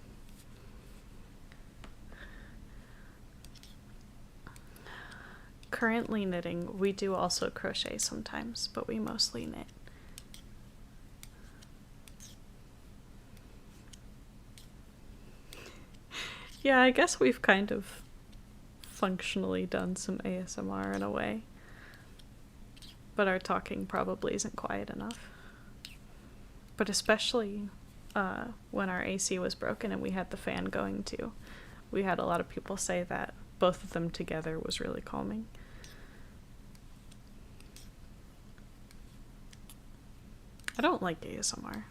Currently knitting, we do also crochet sometimes, but we mostly knit. Yeah, I guess we've kind of functionally done some ASMR in a way. But our talking probably isn't quiet enough. But especially when our AC was broken and we had the fan going too, we had a lot of people say that both of them together was really calming. I don't like ASMR.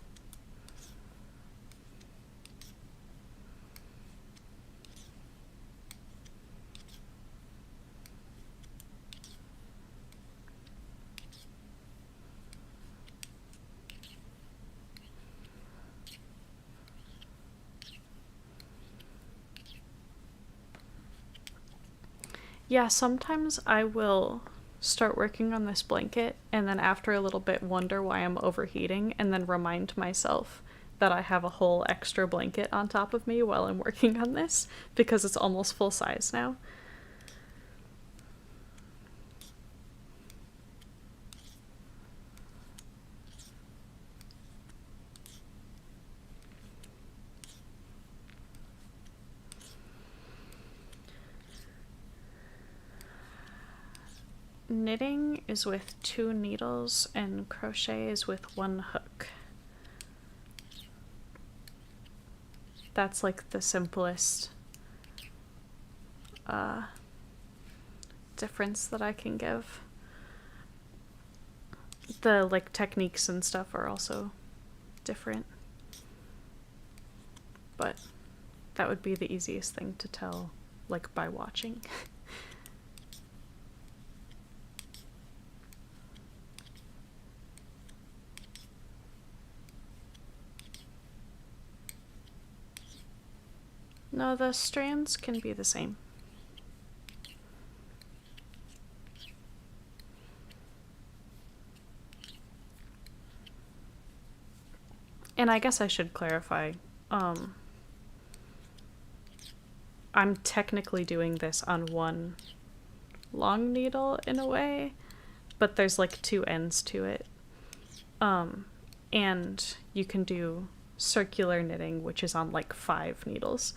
Yeah, sometimes I will start working on this blanket, and then after a little bit wonder why I'm overheating, and then remind myself that I have a whole extra blanket on top of me while I'm working on this, because it's almost full size now. Knitting is with 2 needles and crochet is with 1 hook. That's like the simplest difference that I can give. The like techniques and stuff are also different, but that would be the easiest thing to tell, like by watching. No, the strands can be the same. And I guess I should clarify, I'm technically doing this on 1 long needle in a way, but there's like 2 ends to it. And you can do circular knitting, which is on like 5 needles.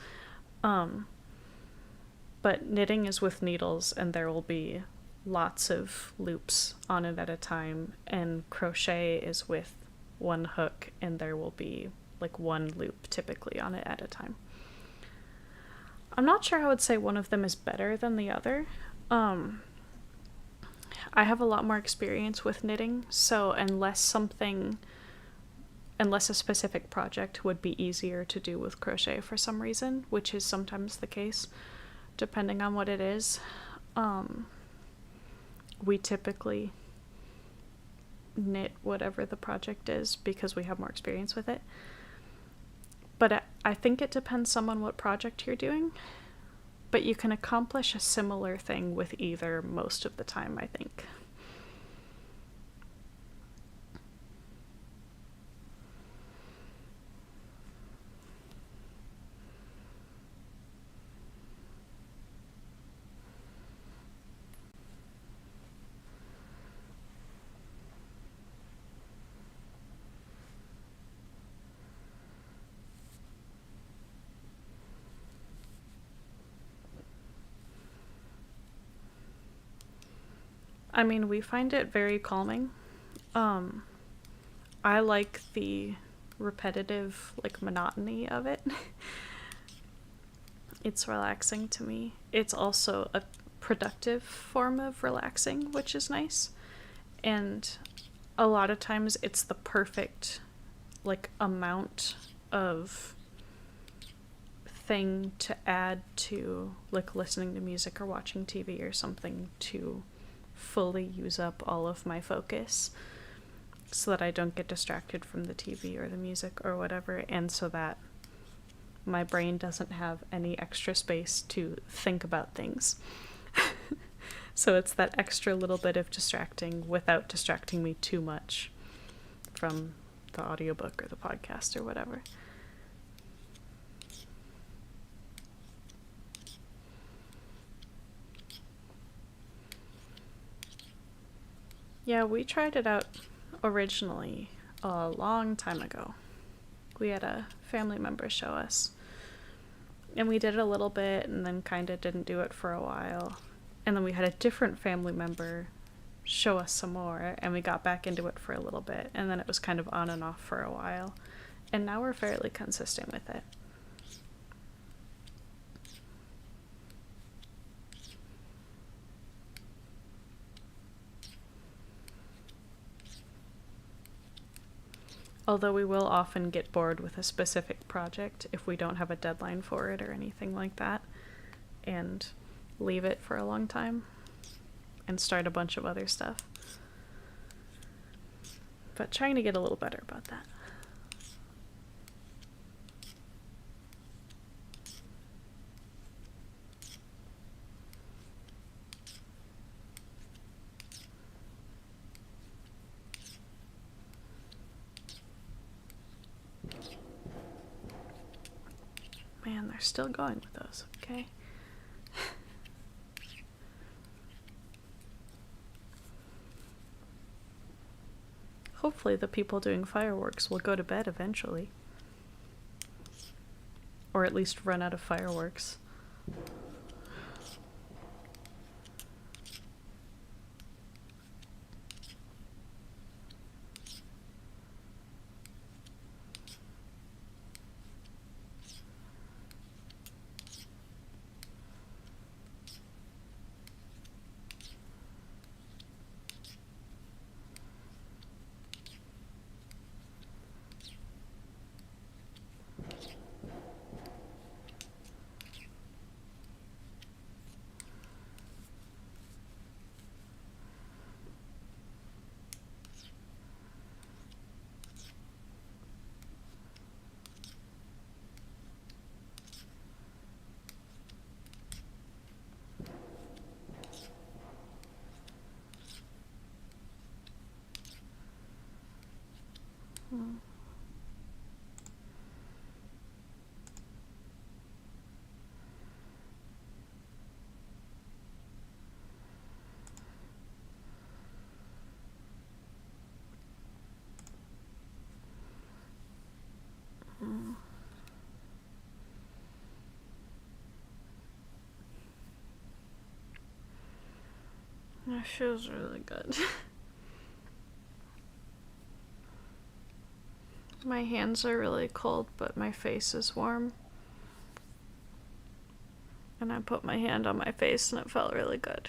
But knitting is with needles, and there will be lots of loops on it at a time, and crochet is with 1 hook, and there will be like 1 loop typically on it at a time. I'm not sure I would say one of them is better than the other. I have a lot more experience with knitting, so unless a specific project would be easier to do with crochet for some reason, which is sometimes the case, depending on what it is, we typically knit whatever the project is because we have more experience with it. But I think it depends some on what project you're doing, but you can accomplish a similar thing with either most of the time, I think. I mean, we find it very calming. I like the repetitive, like, monotony of it. It's relaxing to me. It's also a productive form of relaxing, which is nice. And a lot of times it's the perfect, like, amount of thing to add to, like, listening to music or watching TV or something to fully use up all of my focus, so that I don't get distracted from the TV or the music or whatever, and so that my brain doesn't have any extra space to think about things. So it's that extra little bit of distracting without distracting me too much from the audiobook or the podcast or whatever. Yeah, we tried it out originally a long time ago. We had a family member show us, and we did it a little bit and then kind of didn't do it for a while, and then we had a different family member show us some more, and we got back into it for a little bit, and then it was kind of on and off for a while, and now we're fairly consistent with it. Although we will often get bored with a specific project if we don't have a deadline for it or anything like that, and leave it for a long time and start a bunch of other stuff. But trying to get a little better about that. still going with those, okay? Hopefully the people doing fireworks will go to bed eventually. Or at least run out of fireworks. That feels really good. My hands are really cold, but my face is warm. And I put my hand on my face and it felt really good.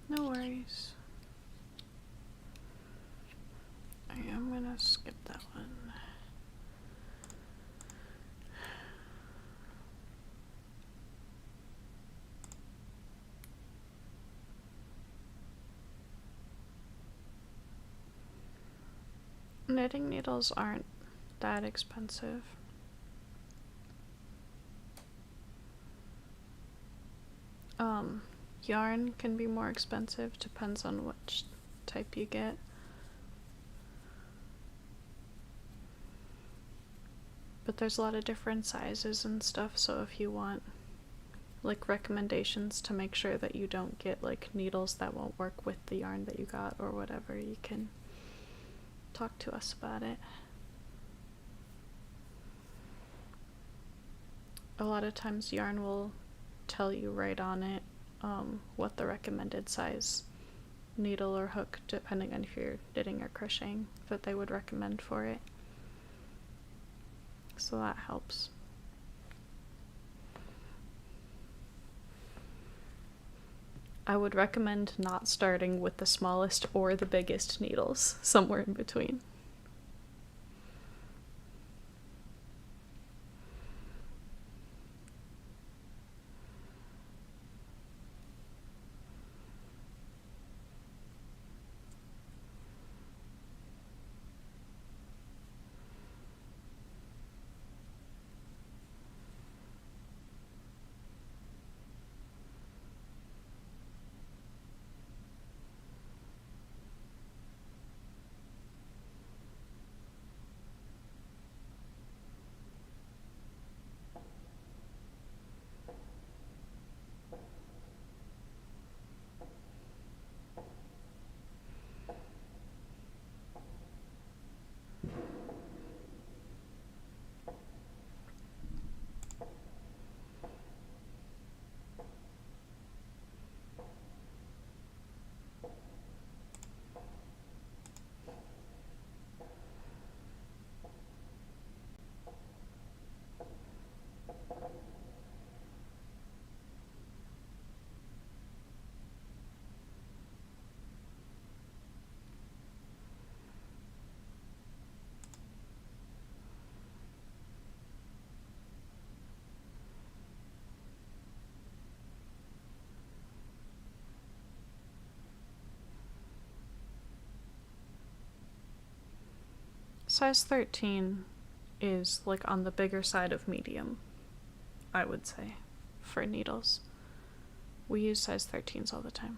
No worries. I am gonna skip that one. Knitting needles aren't that expensive. Yarn can be more expensive, depends on which type you get. But there's a lot of different sizes and stuff, so if you want like recommendations to make sure that you don't get like needles that won't work with the yarn that you got or whatever, you can talk to us about it. A lot of times yarn will tell you right on it what the recommended size needle or hook, depending on if you're knitting or crocheting, that they would recommend for it. So that helps. I would recommend not starting with the smallest or the biggest needles, somewhere in between. Size 13 is like on the bigger side of medium, I would say, for needles. We use size 13s all the time.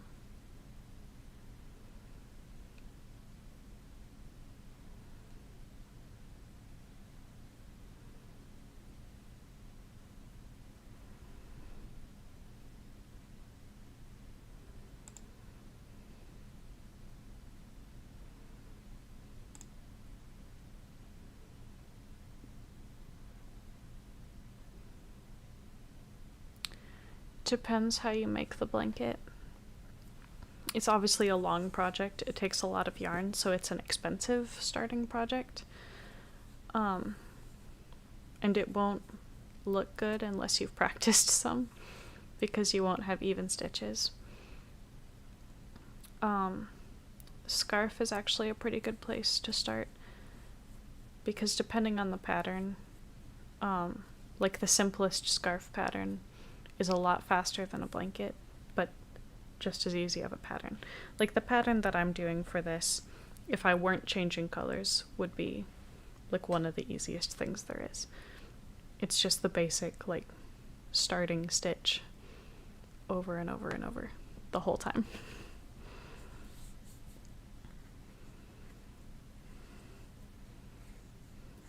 Depends how you make the blanket. It's obviously a long project. It takes a lot of yarn, so it's an expensive starting project. And it won't look good unless you've practiced some, because you won't have even stitches. Scarf is actually a pretty good place to start, because depending on the pattern, like the simplest scarf pattern is a lot faster than a blanket, but just as easy of a pattern. Like the pattern that I'm doing for this, if I weren't changing colors, would be like one of the easiest things there is. It's just the basic like starting stitch over and over and over the whole time.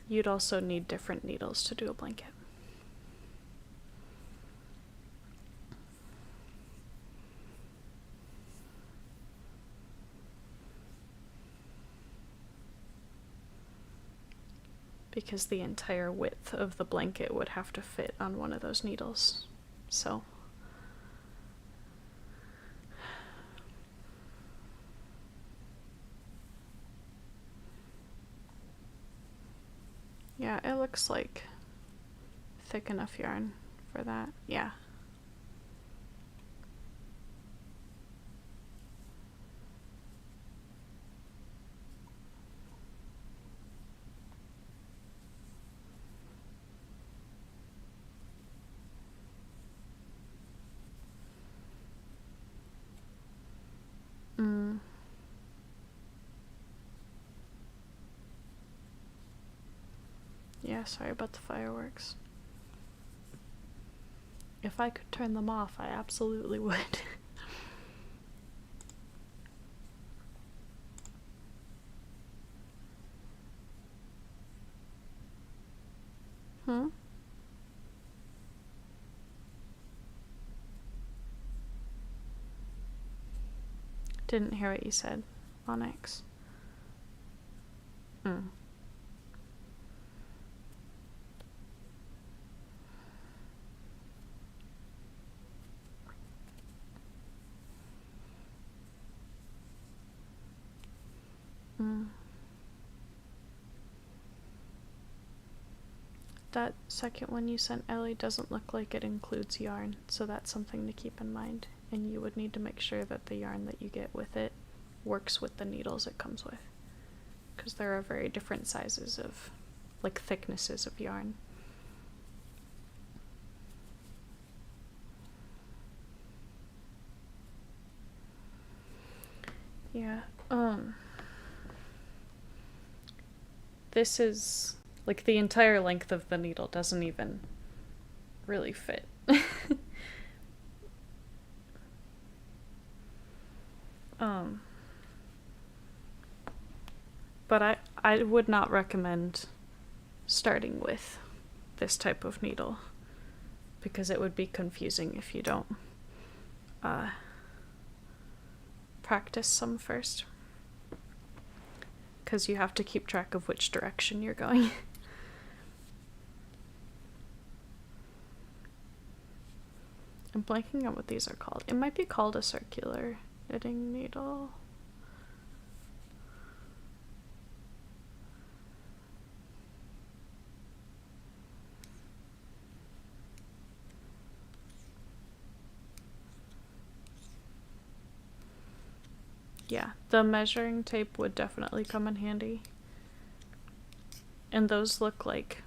You'd also need different needles to do a blanket. Because the entire width of the blanket would have to fit on one of those needles. So yeah, it looks like thick enough yarn for that. Yeah. Yeah, sorry about the fireworks. If I could turn them off, I absolutely would. Hmm? Didn't hear what you said, Onyx. Mm. That second one you sent, Ellie, doesn't look like it includes yarn, so that's something to keep in mind and you would need to make sure that the yarn that you get with it works with the needles it comes with, because there are very different sizes of, like, thicknesses of yarn. Yeah, this is, like, the entire length of the needle doesn't even really fit. But I would not recommend starting with this type of needle, because it would be confusing if you don't practice some first, because you have to keep track of which direction you're going. I'm blanking on what these are called. It might be called a circular knitting needle. Yeah, the measuring tape would definitely come in handy. And those look like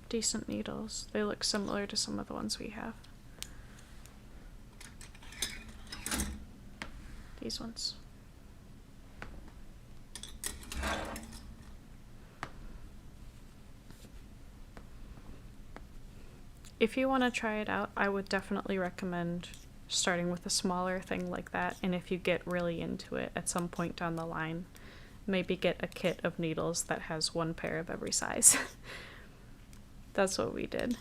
decent needles. They look similar to some of the ones we have. These ones. If you want to try it out, I would definitely recommend starting with a smaller thing like that, and if you get really into it at some point down the line, maybe get a kit of needles that has one pair of every size. That's what we did.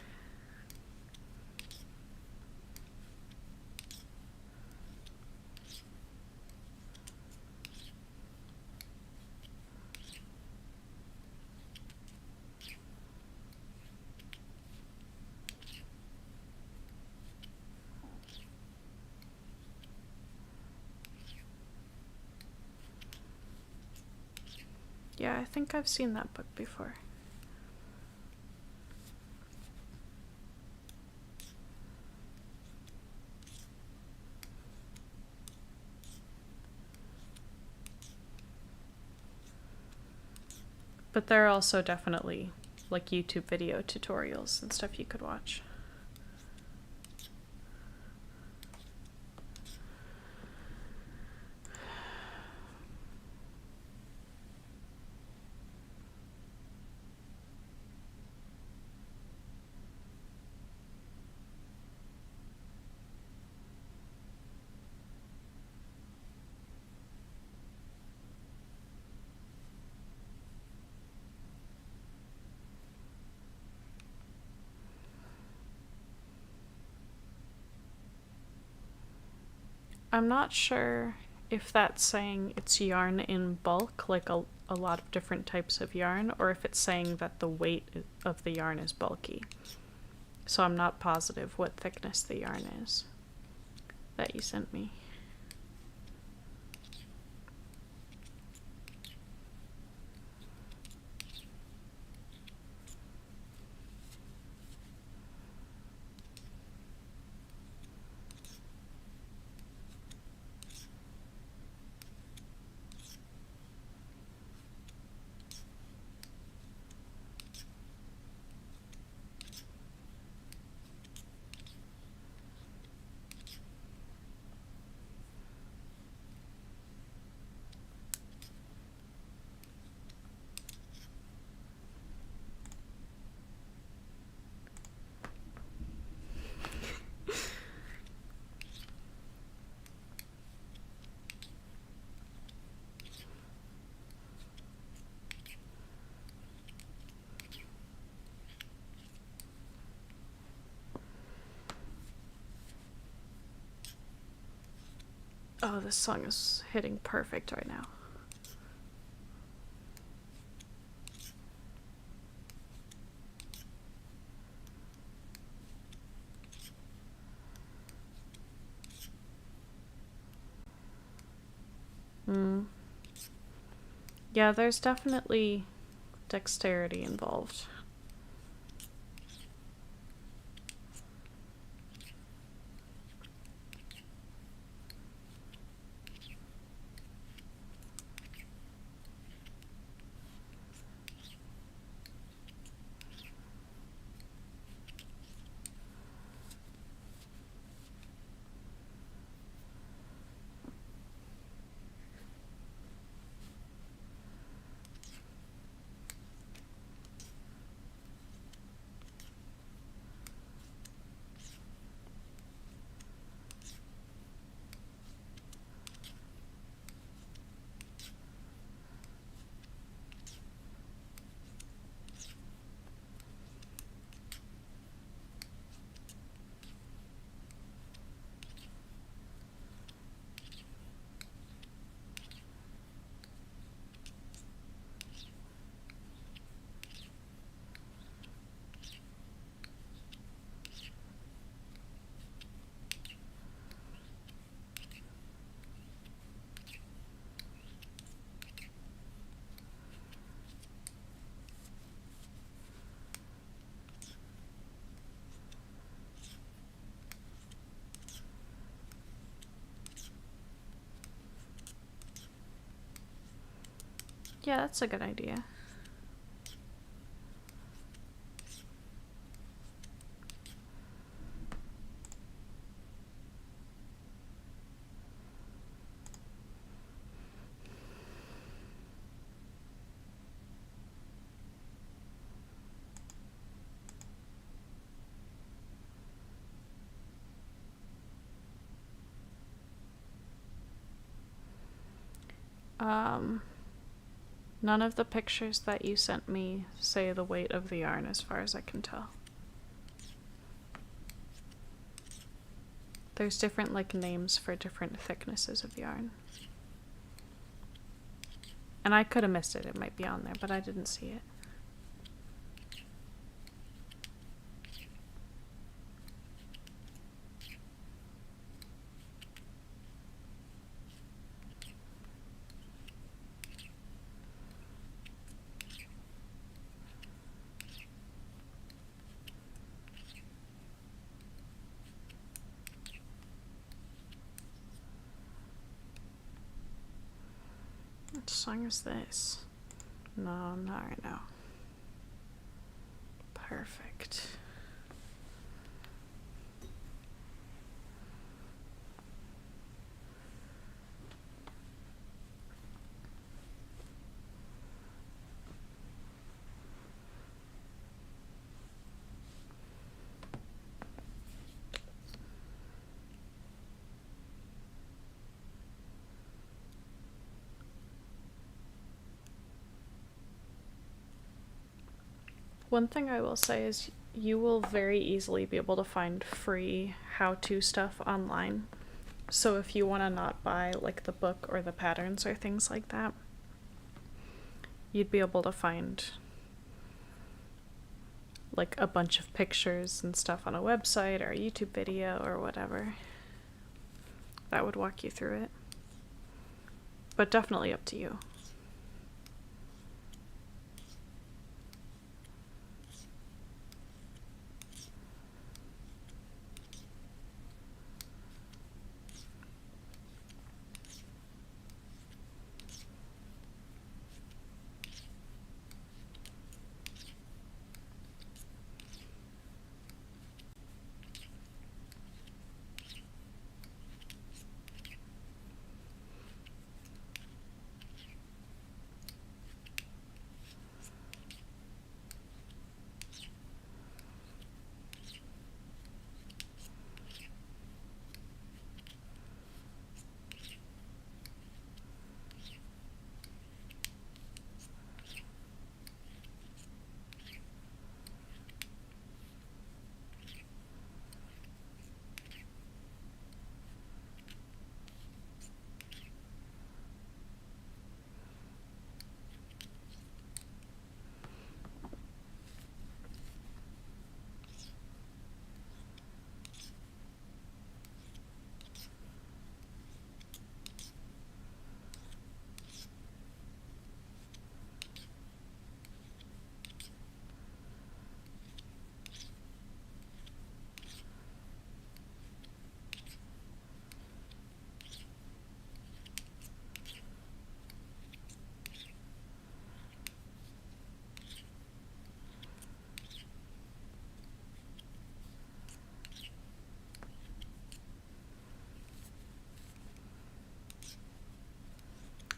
Yeah, I think I've seen that book before. But there are also definitely, like, YouTube video tutorials and stuff you could watch. I'm not sure if that's saying it's yarn in bulk, like a lot of different types of yarn, or if it's saying that the weight of the yarn is bulky. So I'm not positive what thickness the yarn is that you sent me. Oh, this song is hitting perfect right now. Yeah, there's definitely dexterity involved. Yeah, that's a good idea. None of the pictures that you sent me say the weight of the yarn as far as I can tell. There's different like names for different thicknesses of yarn. And I could have missed it, it might be on there, but I didn't see it. What song is this? No, not right now. Perfect. One thing I will say is you will very easily be able to find free how-to stuff online. So if you want to not buy like the book or the patterns or things like that, you'd be able to find like a bunch of pictures and stuff on a website or a YouTube video or whatever that would walk you through it. But definitely up to you.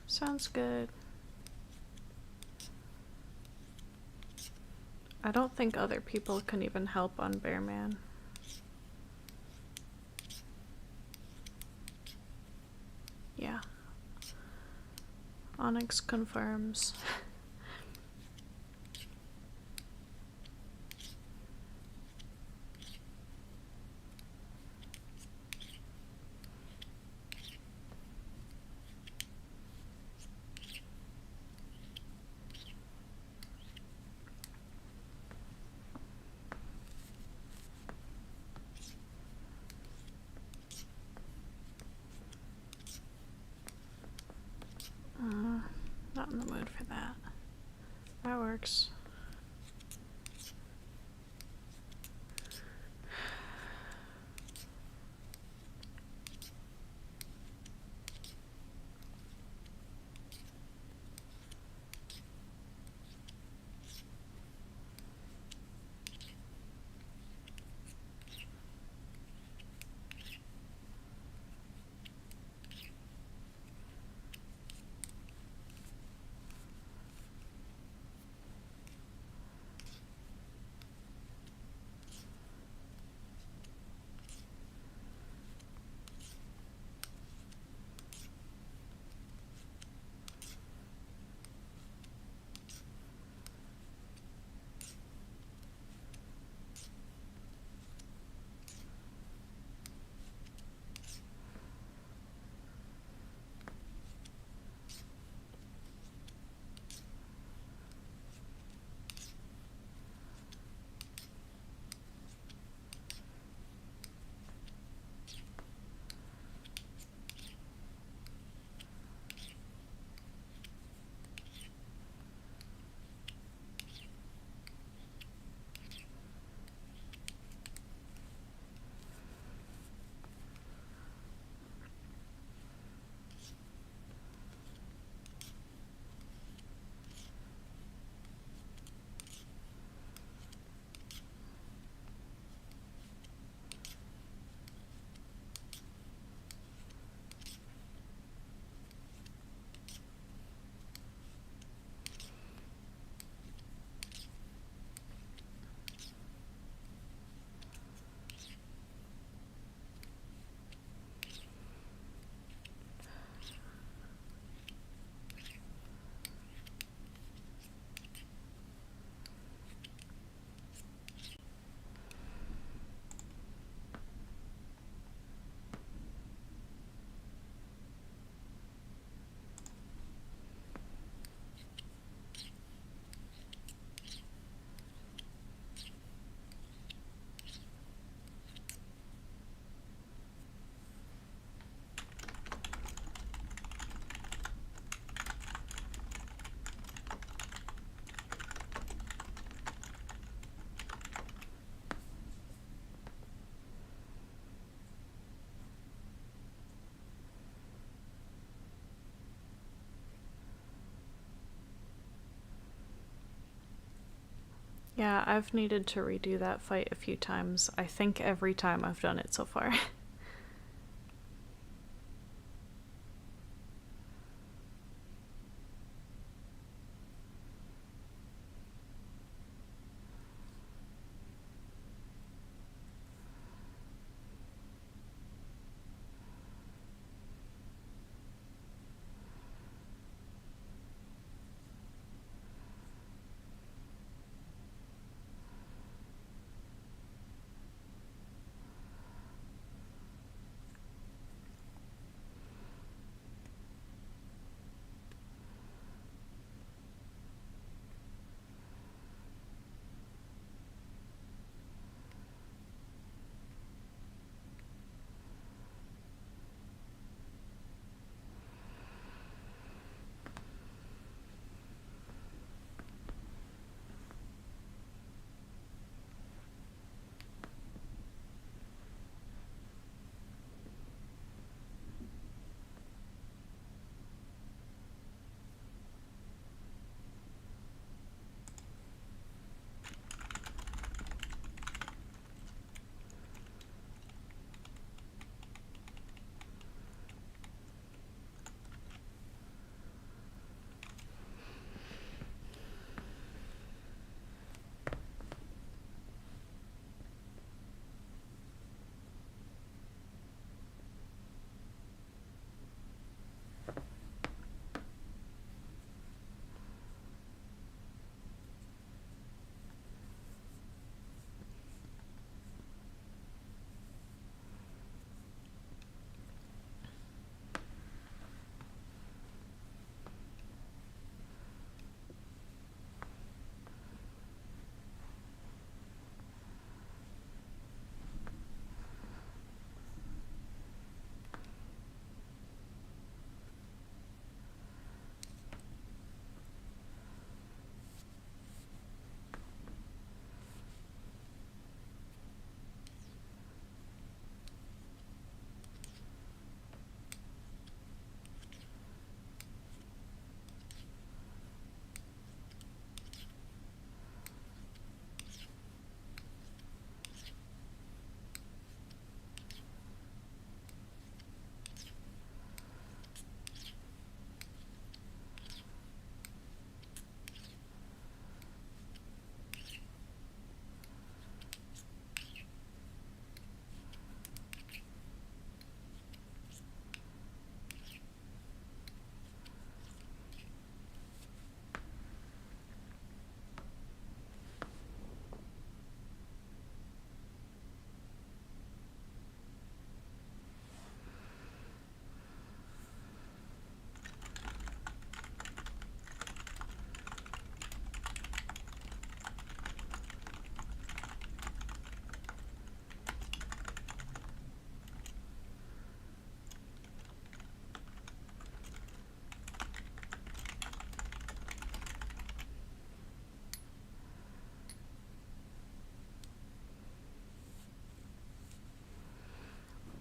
Sounds good. I don't think other people can even help on Bearman. Yeah. Onyx confirms. Not in the mood for that. That works. Yeah, I've needed to redo that fight a few times. I think every time I've done it so far.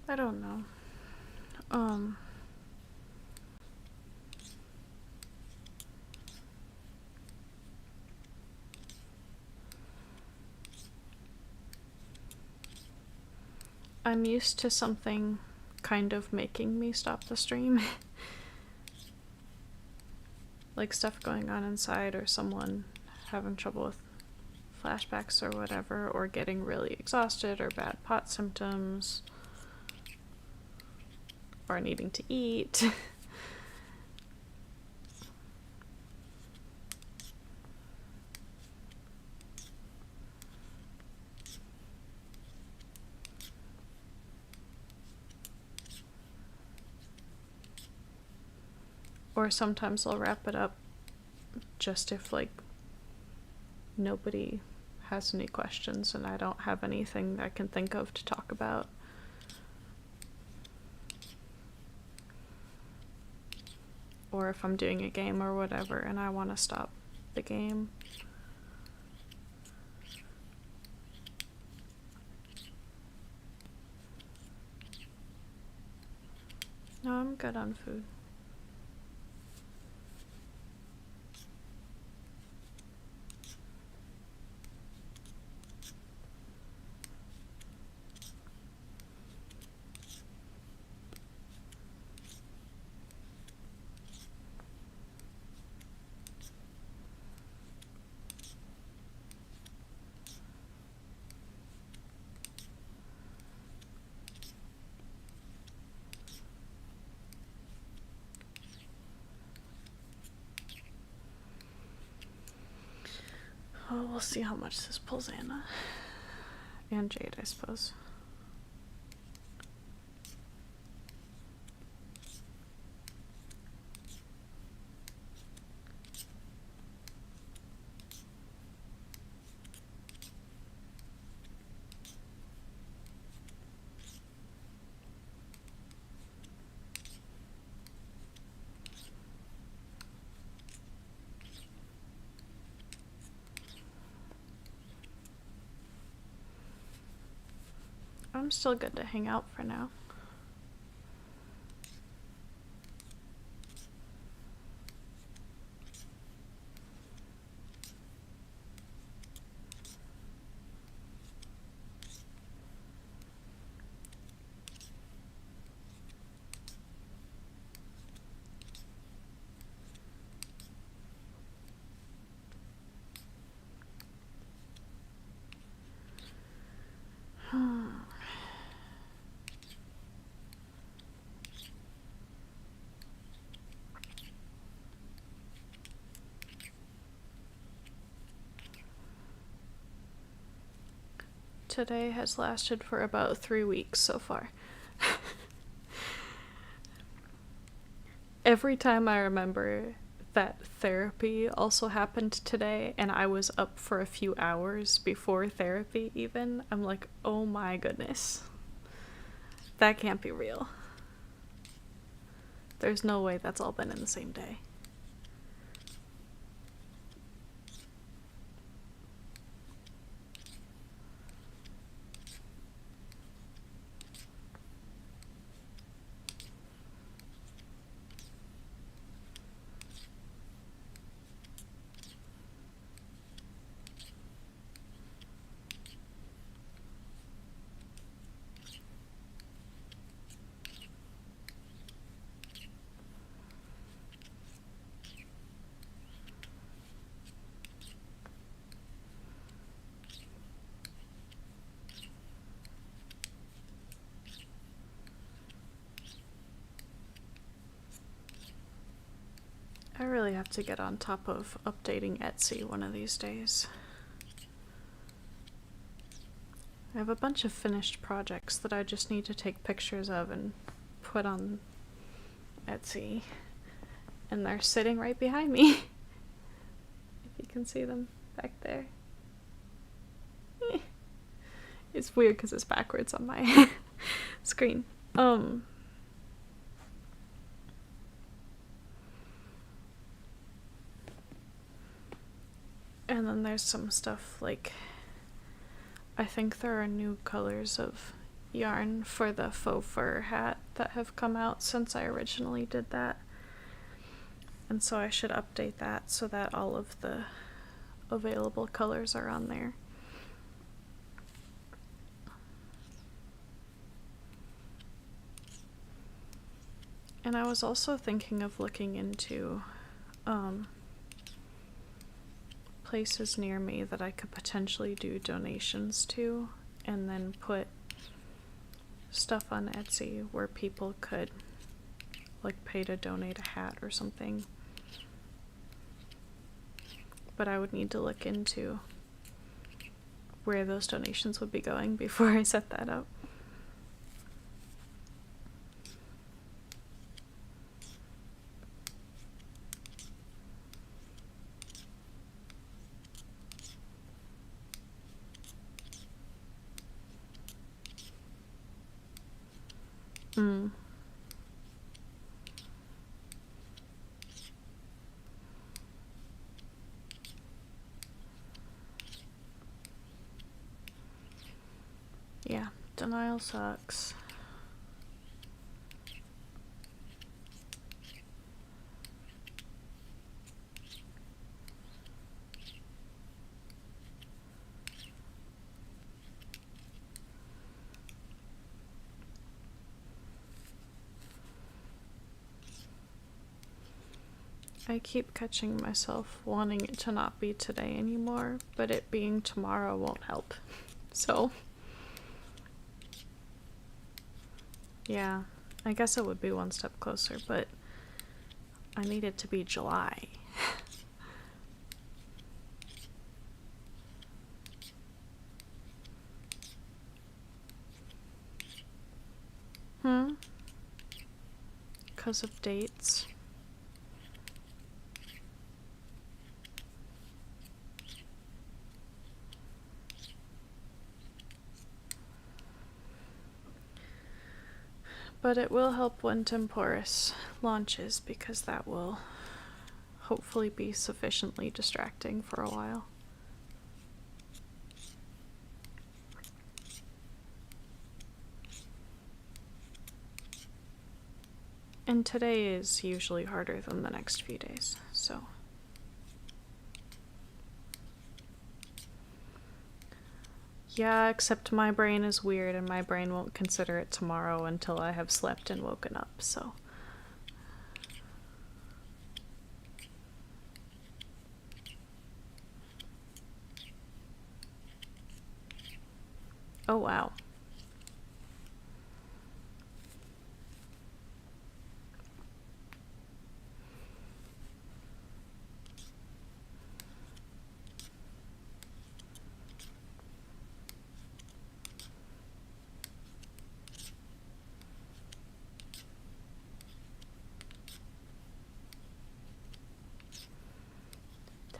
I don't know. Um, I'm used to something kind of making me stop the stream. Like stuff going on inside, or someone having trouble with flashbacks or whatever, or getting really exhausted, or bad pot symptoms, or needing to eat. Or sometimes I'll wrap it up just if, like, nobody has any questions and I don't have anything I can think of to talk about. Or if I'm doing a game or whatever and I want to stop the game. No, I'm good on food. Oh, we'll see how much this pulls Anna. And Jade, I suppose. I'm still good to hang out for now. Today has lasted for about 3 weeks so far. Every time I remember that therapy also happened today and I was up for a few hours before therapy even, I'm like, oh my goodness. That can't be real. There's no way that's all been in the same day. I really have to get on top of updating Etsy one of these days. I have a bunch of finished projects that I just need to take pictures of and put on Etsy. And they're sitting right behind me. If you can see them back there. It's weird because it's backwards on my screen. And then there's some stuff like, I think there are new colors of yarn for the faux fur hat that have come out since I originally did that. And so I should update that so that all of the available colors are on there. And I was also thinking of looking into places near me that I could potentially do donations to, and then put stuff on Etsy where people could like pay to donate a hat or something. But I would need to look into where those donations would be going before I set that up. Yeah, denial sucks. I keep catching myself wanting it to not be today anymore, but it being tomorrow won't help. So, yeah, I guess it would be one step closer, but I need it to be July. Mm-hmm. Because of dates. But it will help when Temporis launches, because that will hopefully be sufficiently distracting for a while. And today is usually harder than the next few days, so. Yeah, except my brain is weird and my brain won't consider it tomorrow until I have slept and woken up, so. Oh wow.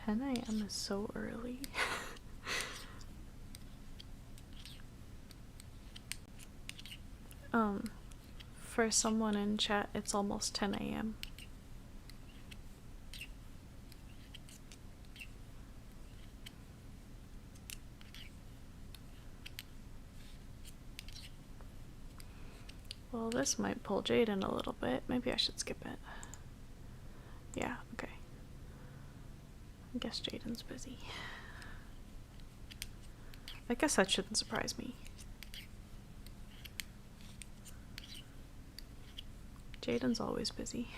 "10 a.m. is so early." For someone in chat, it's almost 10 a.m. Well, this might pull Jaden a little bit. Maybe I should skip it. Yeah, okay. I guess Jaden's busy. I guess that shouldn't surprise me. Jaden's always busy.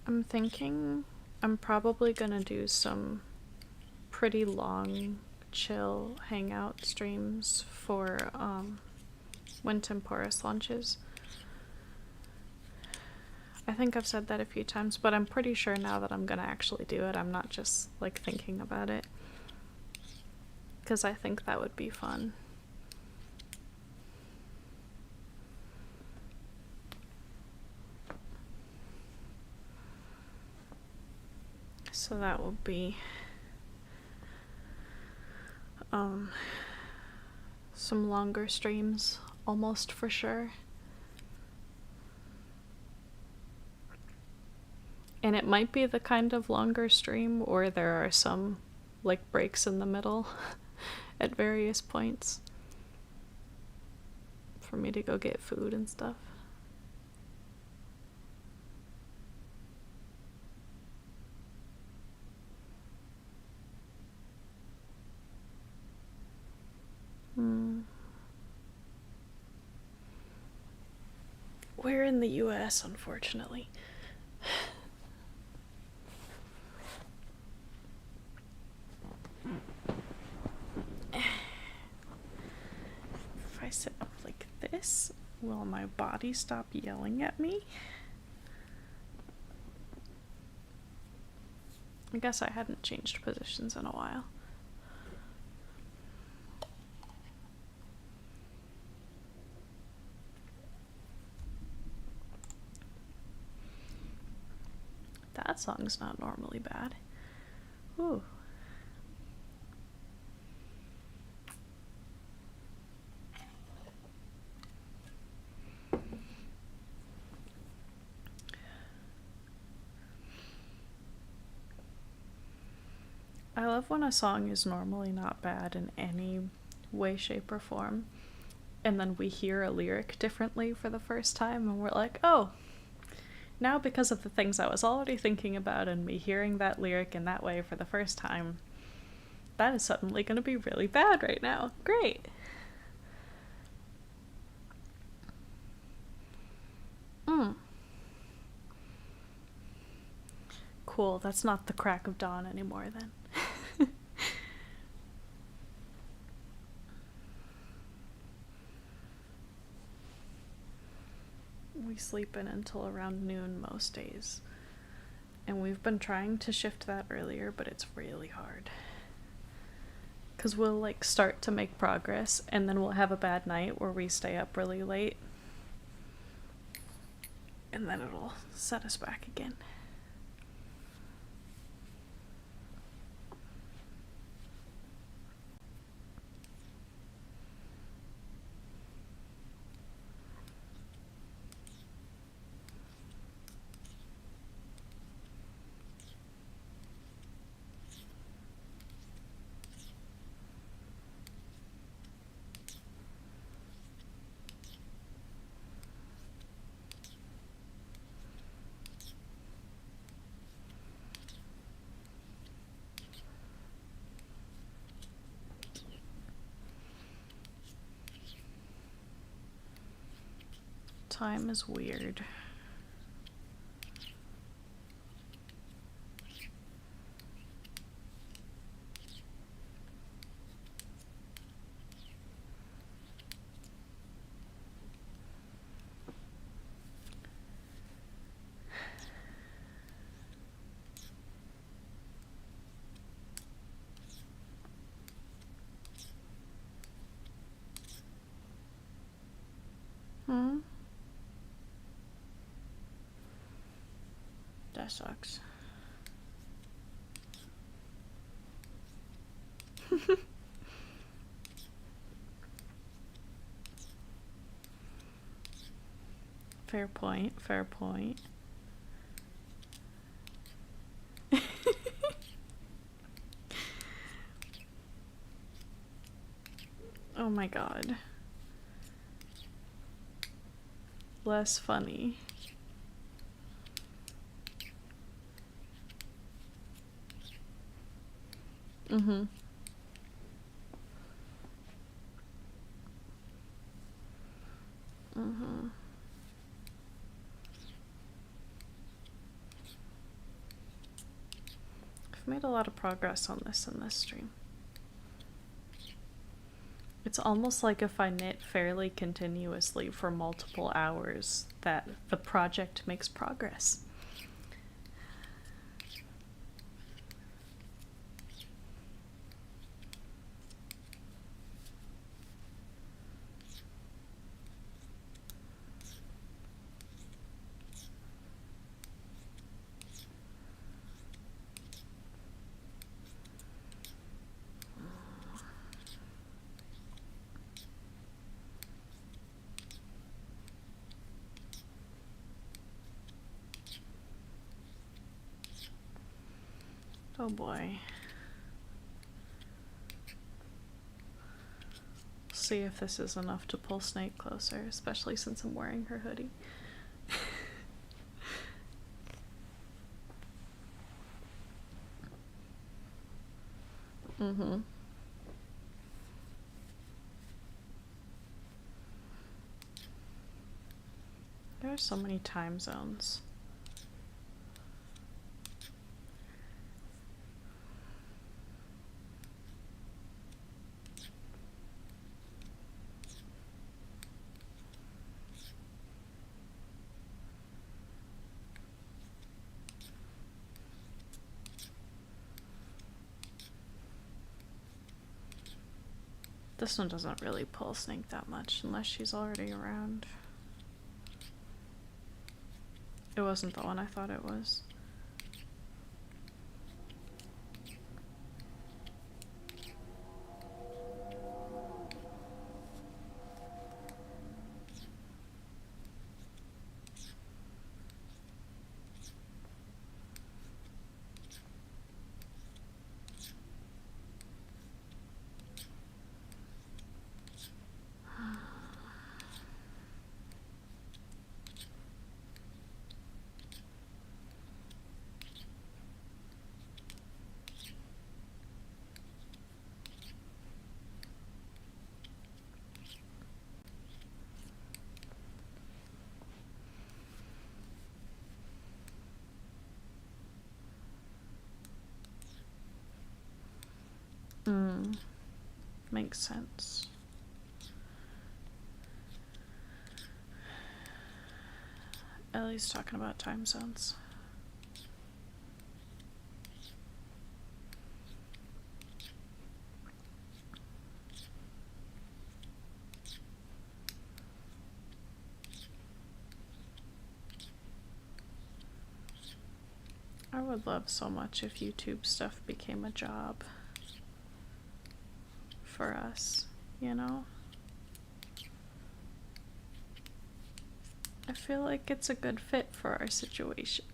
I'm thinking I'm probably gonna do some pretty long, chill hangout streams for when Temporis launches. I think I've said that a few times, but I'm pretty sure now that I'm gonna actually do it. I'm not just like thinking about it, because I think that would be fun. So that will be some longer streams, almost for sure. And it might be the kind of longer stream where there are some like breaks in the middle at various points for me to go get food and stuff. We're in the US, unfortunately. If I sit up like this, will my body stop yelling at me? I guess I hadn't changed positions in a while. That song's not normally bad. Ooh. I love when a song is normally not bad in any way, shape, or form, and then we hear a lyric differently for the first time, and we're like, oh, now because of the things I was already thinking about and me hearing that lyric in that way for the first time, that is suddenly going to be really bad right now. Great. Cool, that's not the crack of dawn anymore then. We sleep in until around noon most days. And we've been trying to shift that earlier, but it's really hard. Because we'll like start to make progress and then we'll have a bad night where we stay up really late. And then it'll set us back again. Time is weird. That sucks. Fair point, fair point. Oh my god. Less funny. Mm-hmm. Mm-hmm. I've made a lot of progress on this in this stream. It's almost like if I knit fairly continuously for multiple hours, that the project makes progress. Oh boy. See if this is enough to pull Snake closer, especially since I'm wearing her hoodie. Mm-hmm. There are so many time zones. This one doesn't really pull Snake that much unless she's already around. It wasn't the one I thought it was. Makes sense. Ellie's talking about time zones. I would love so much if YouTube stuff became a job for us, you know? I feel like it's a good fit for our situation.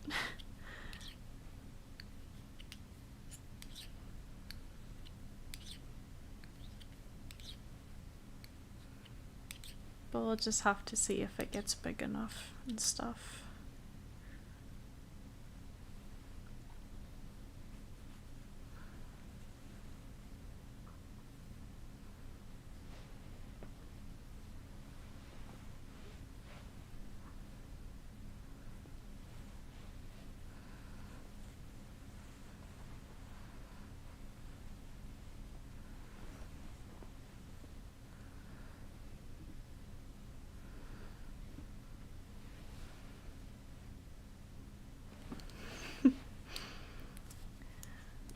But we'll just have to see if it gets big enough and stuff.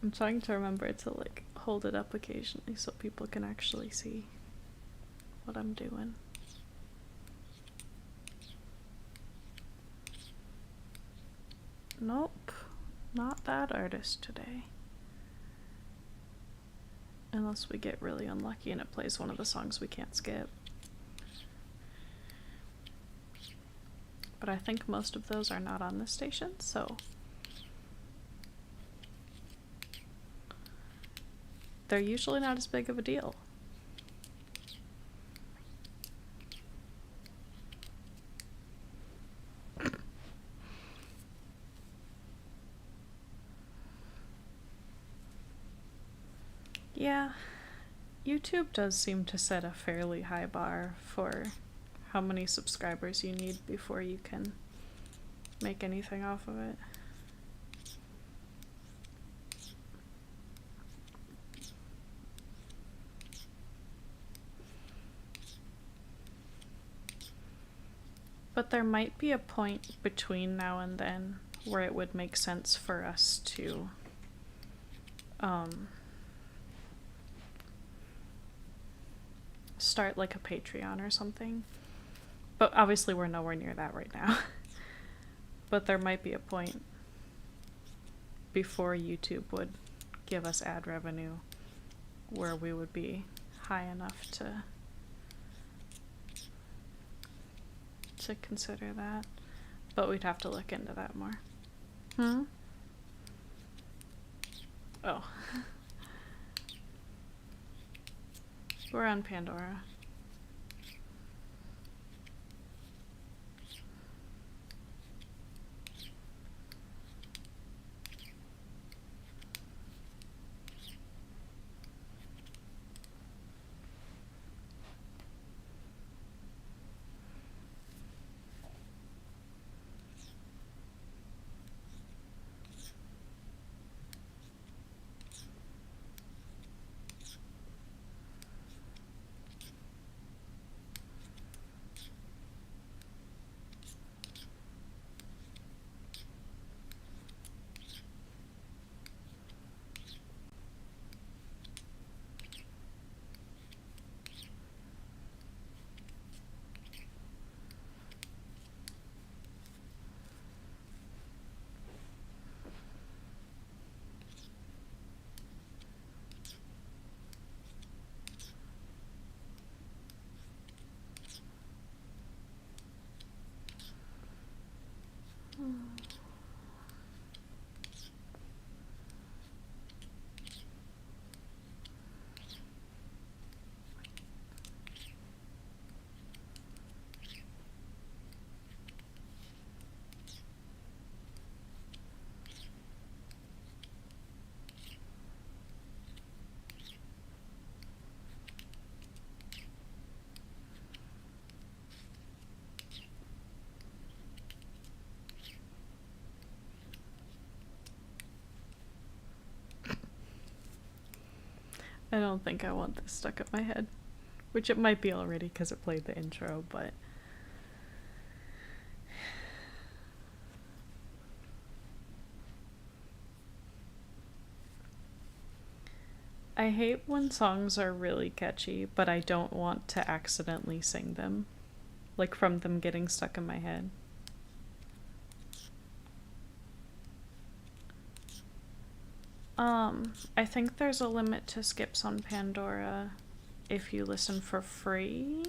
I'm trying to remember to like hold it up occasionally so people can actually see what I'm doing. Nope, not that artist today. Unless we get really unlucky and it plays one of the songs we can't skip. But I think most of those are not on this station, so they're usually not as big of a deal. Yeah, YouTube does seem to set a fairly high bar for how many subscribers you need before you can make anything off of it. But there might be a point between now and then where it would make sense for us to start like a Patreon or something. But obviously we're nowhere near that right now. But there might be a point before YouTube would give us ad revenue where we would be high enough to consider that. But we'd have to look into that more. Oh. We're on Pandora. I don't think I want this stuck in my head. Which it might be already because it played the intro, but... I hate when songs are really catchy, but I don't want to accidentally sing them. Like from them getting stuck in my head. I think there's a limit to skips on Pandora if you listen for free.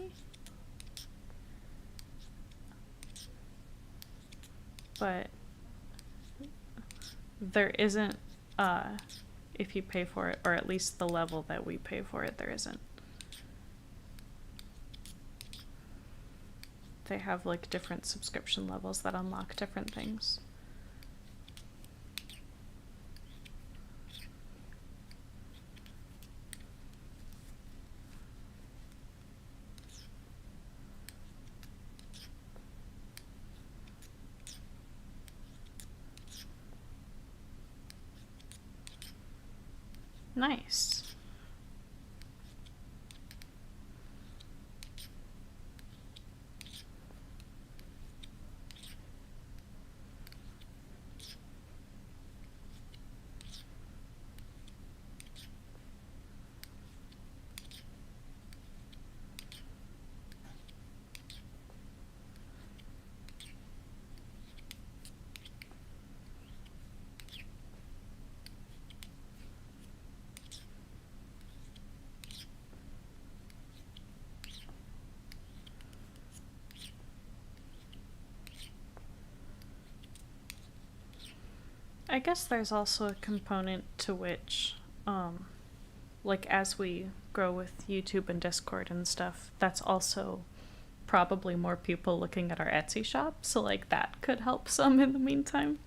But there isn't, if you pay for it, or at least the level that we pay for it, there isn't. They have like different subscription levels that unlock different things. Nice. I guess there's also a component to which, like as we grow with YouTube and Discord and stuff, that's also probably more people looking at our Etsy shop, so like that could help some in the meantime.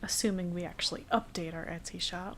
Assuming we actually update our Etsy shop.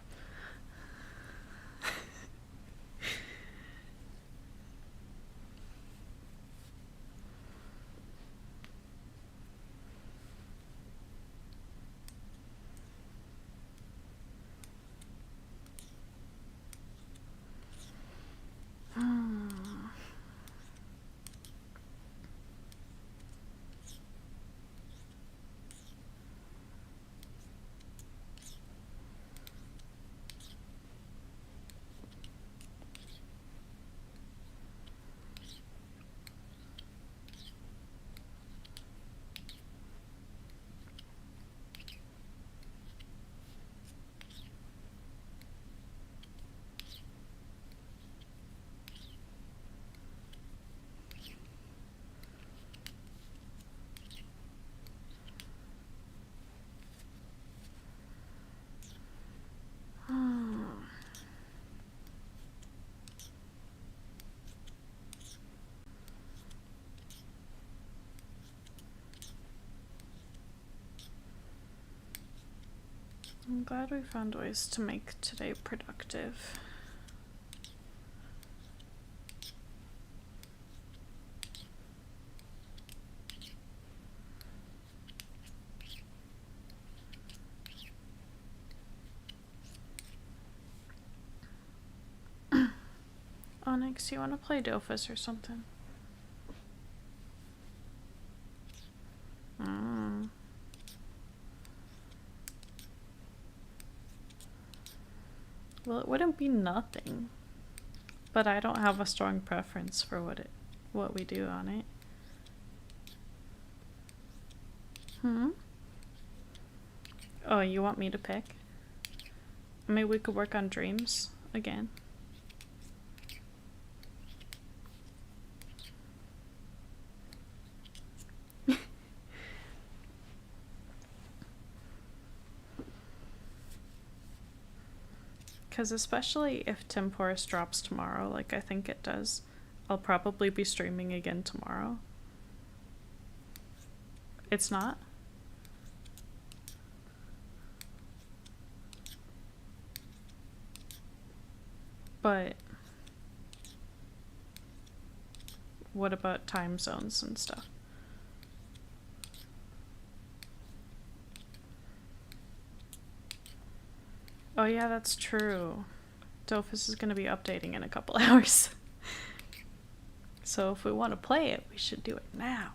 I'm glad we found ways to make today productive. Onyx, you want to play Dofus or something? Well, it wouldn't be nothing, but I don't have a strong preference for what we do on it. Oh, you want me to pick? Maybe we could work on dreams again. Because especially if Temporis drops tomorrow, like I think it does, I'll probably be streaming again tomorrow. It's not? But what about time zones and stuff? Oh yeah, that's true. Dofus is going to be updating in a couple hours. So if we want to play it, we should do it now.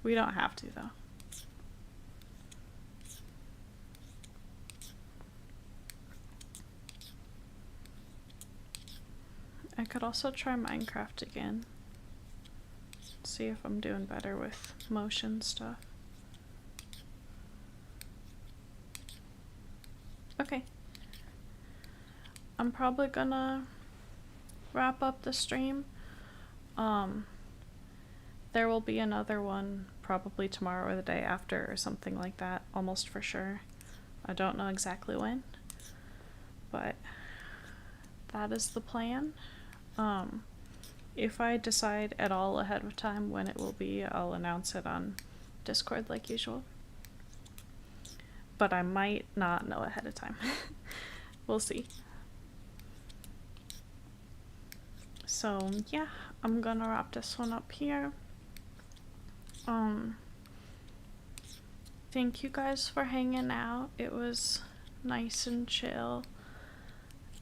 We don't have to, though. I could also try Minecraft again. See if I'm doing better with motion stuff. Okay. I'm probably gonna wrap up the stream. There will be another one probably tomorrow or the day after or something like that, almost for sure. I don't know exactly when, but that is the plan. If I decide at all ahead of time when it will be, I'll announce it on Discord like usual. But I might not know ahead of time. We'll see. So yeah, I'm gonna wrap this one up here. Thank you guys for hanging out. It was nice and chill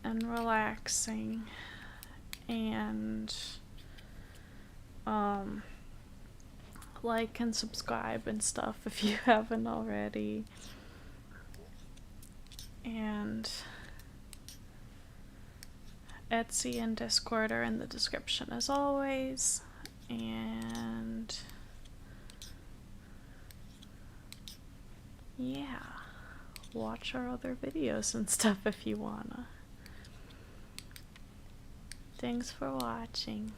and relaxing. And like and subscribe and stuff if you haven't already. And Etsy and Discord are in the description as always. And yeah, watch our other videos and stuff if you wanna. Thanks for watching.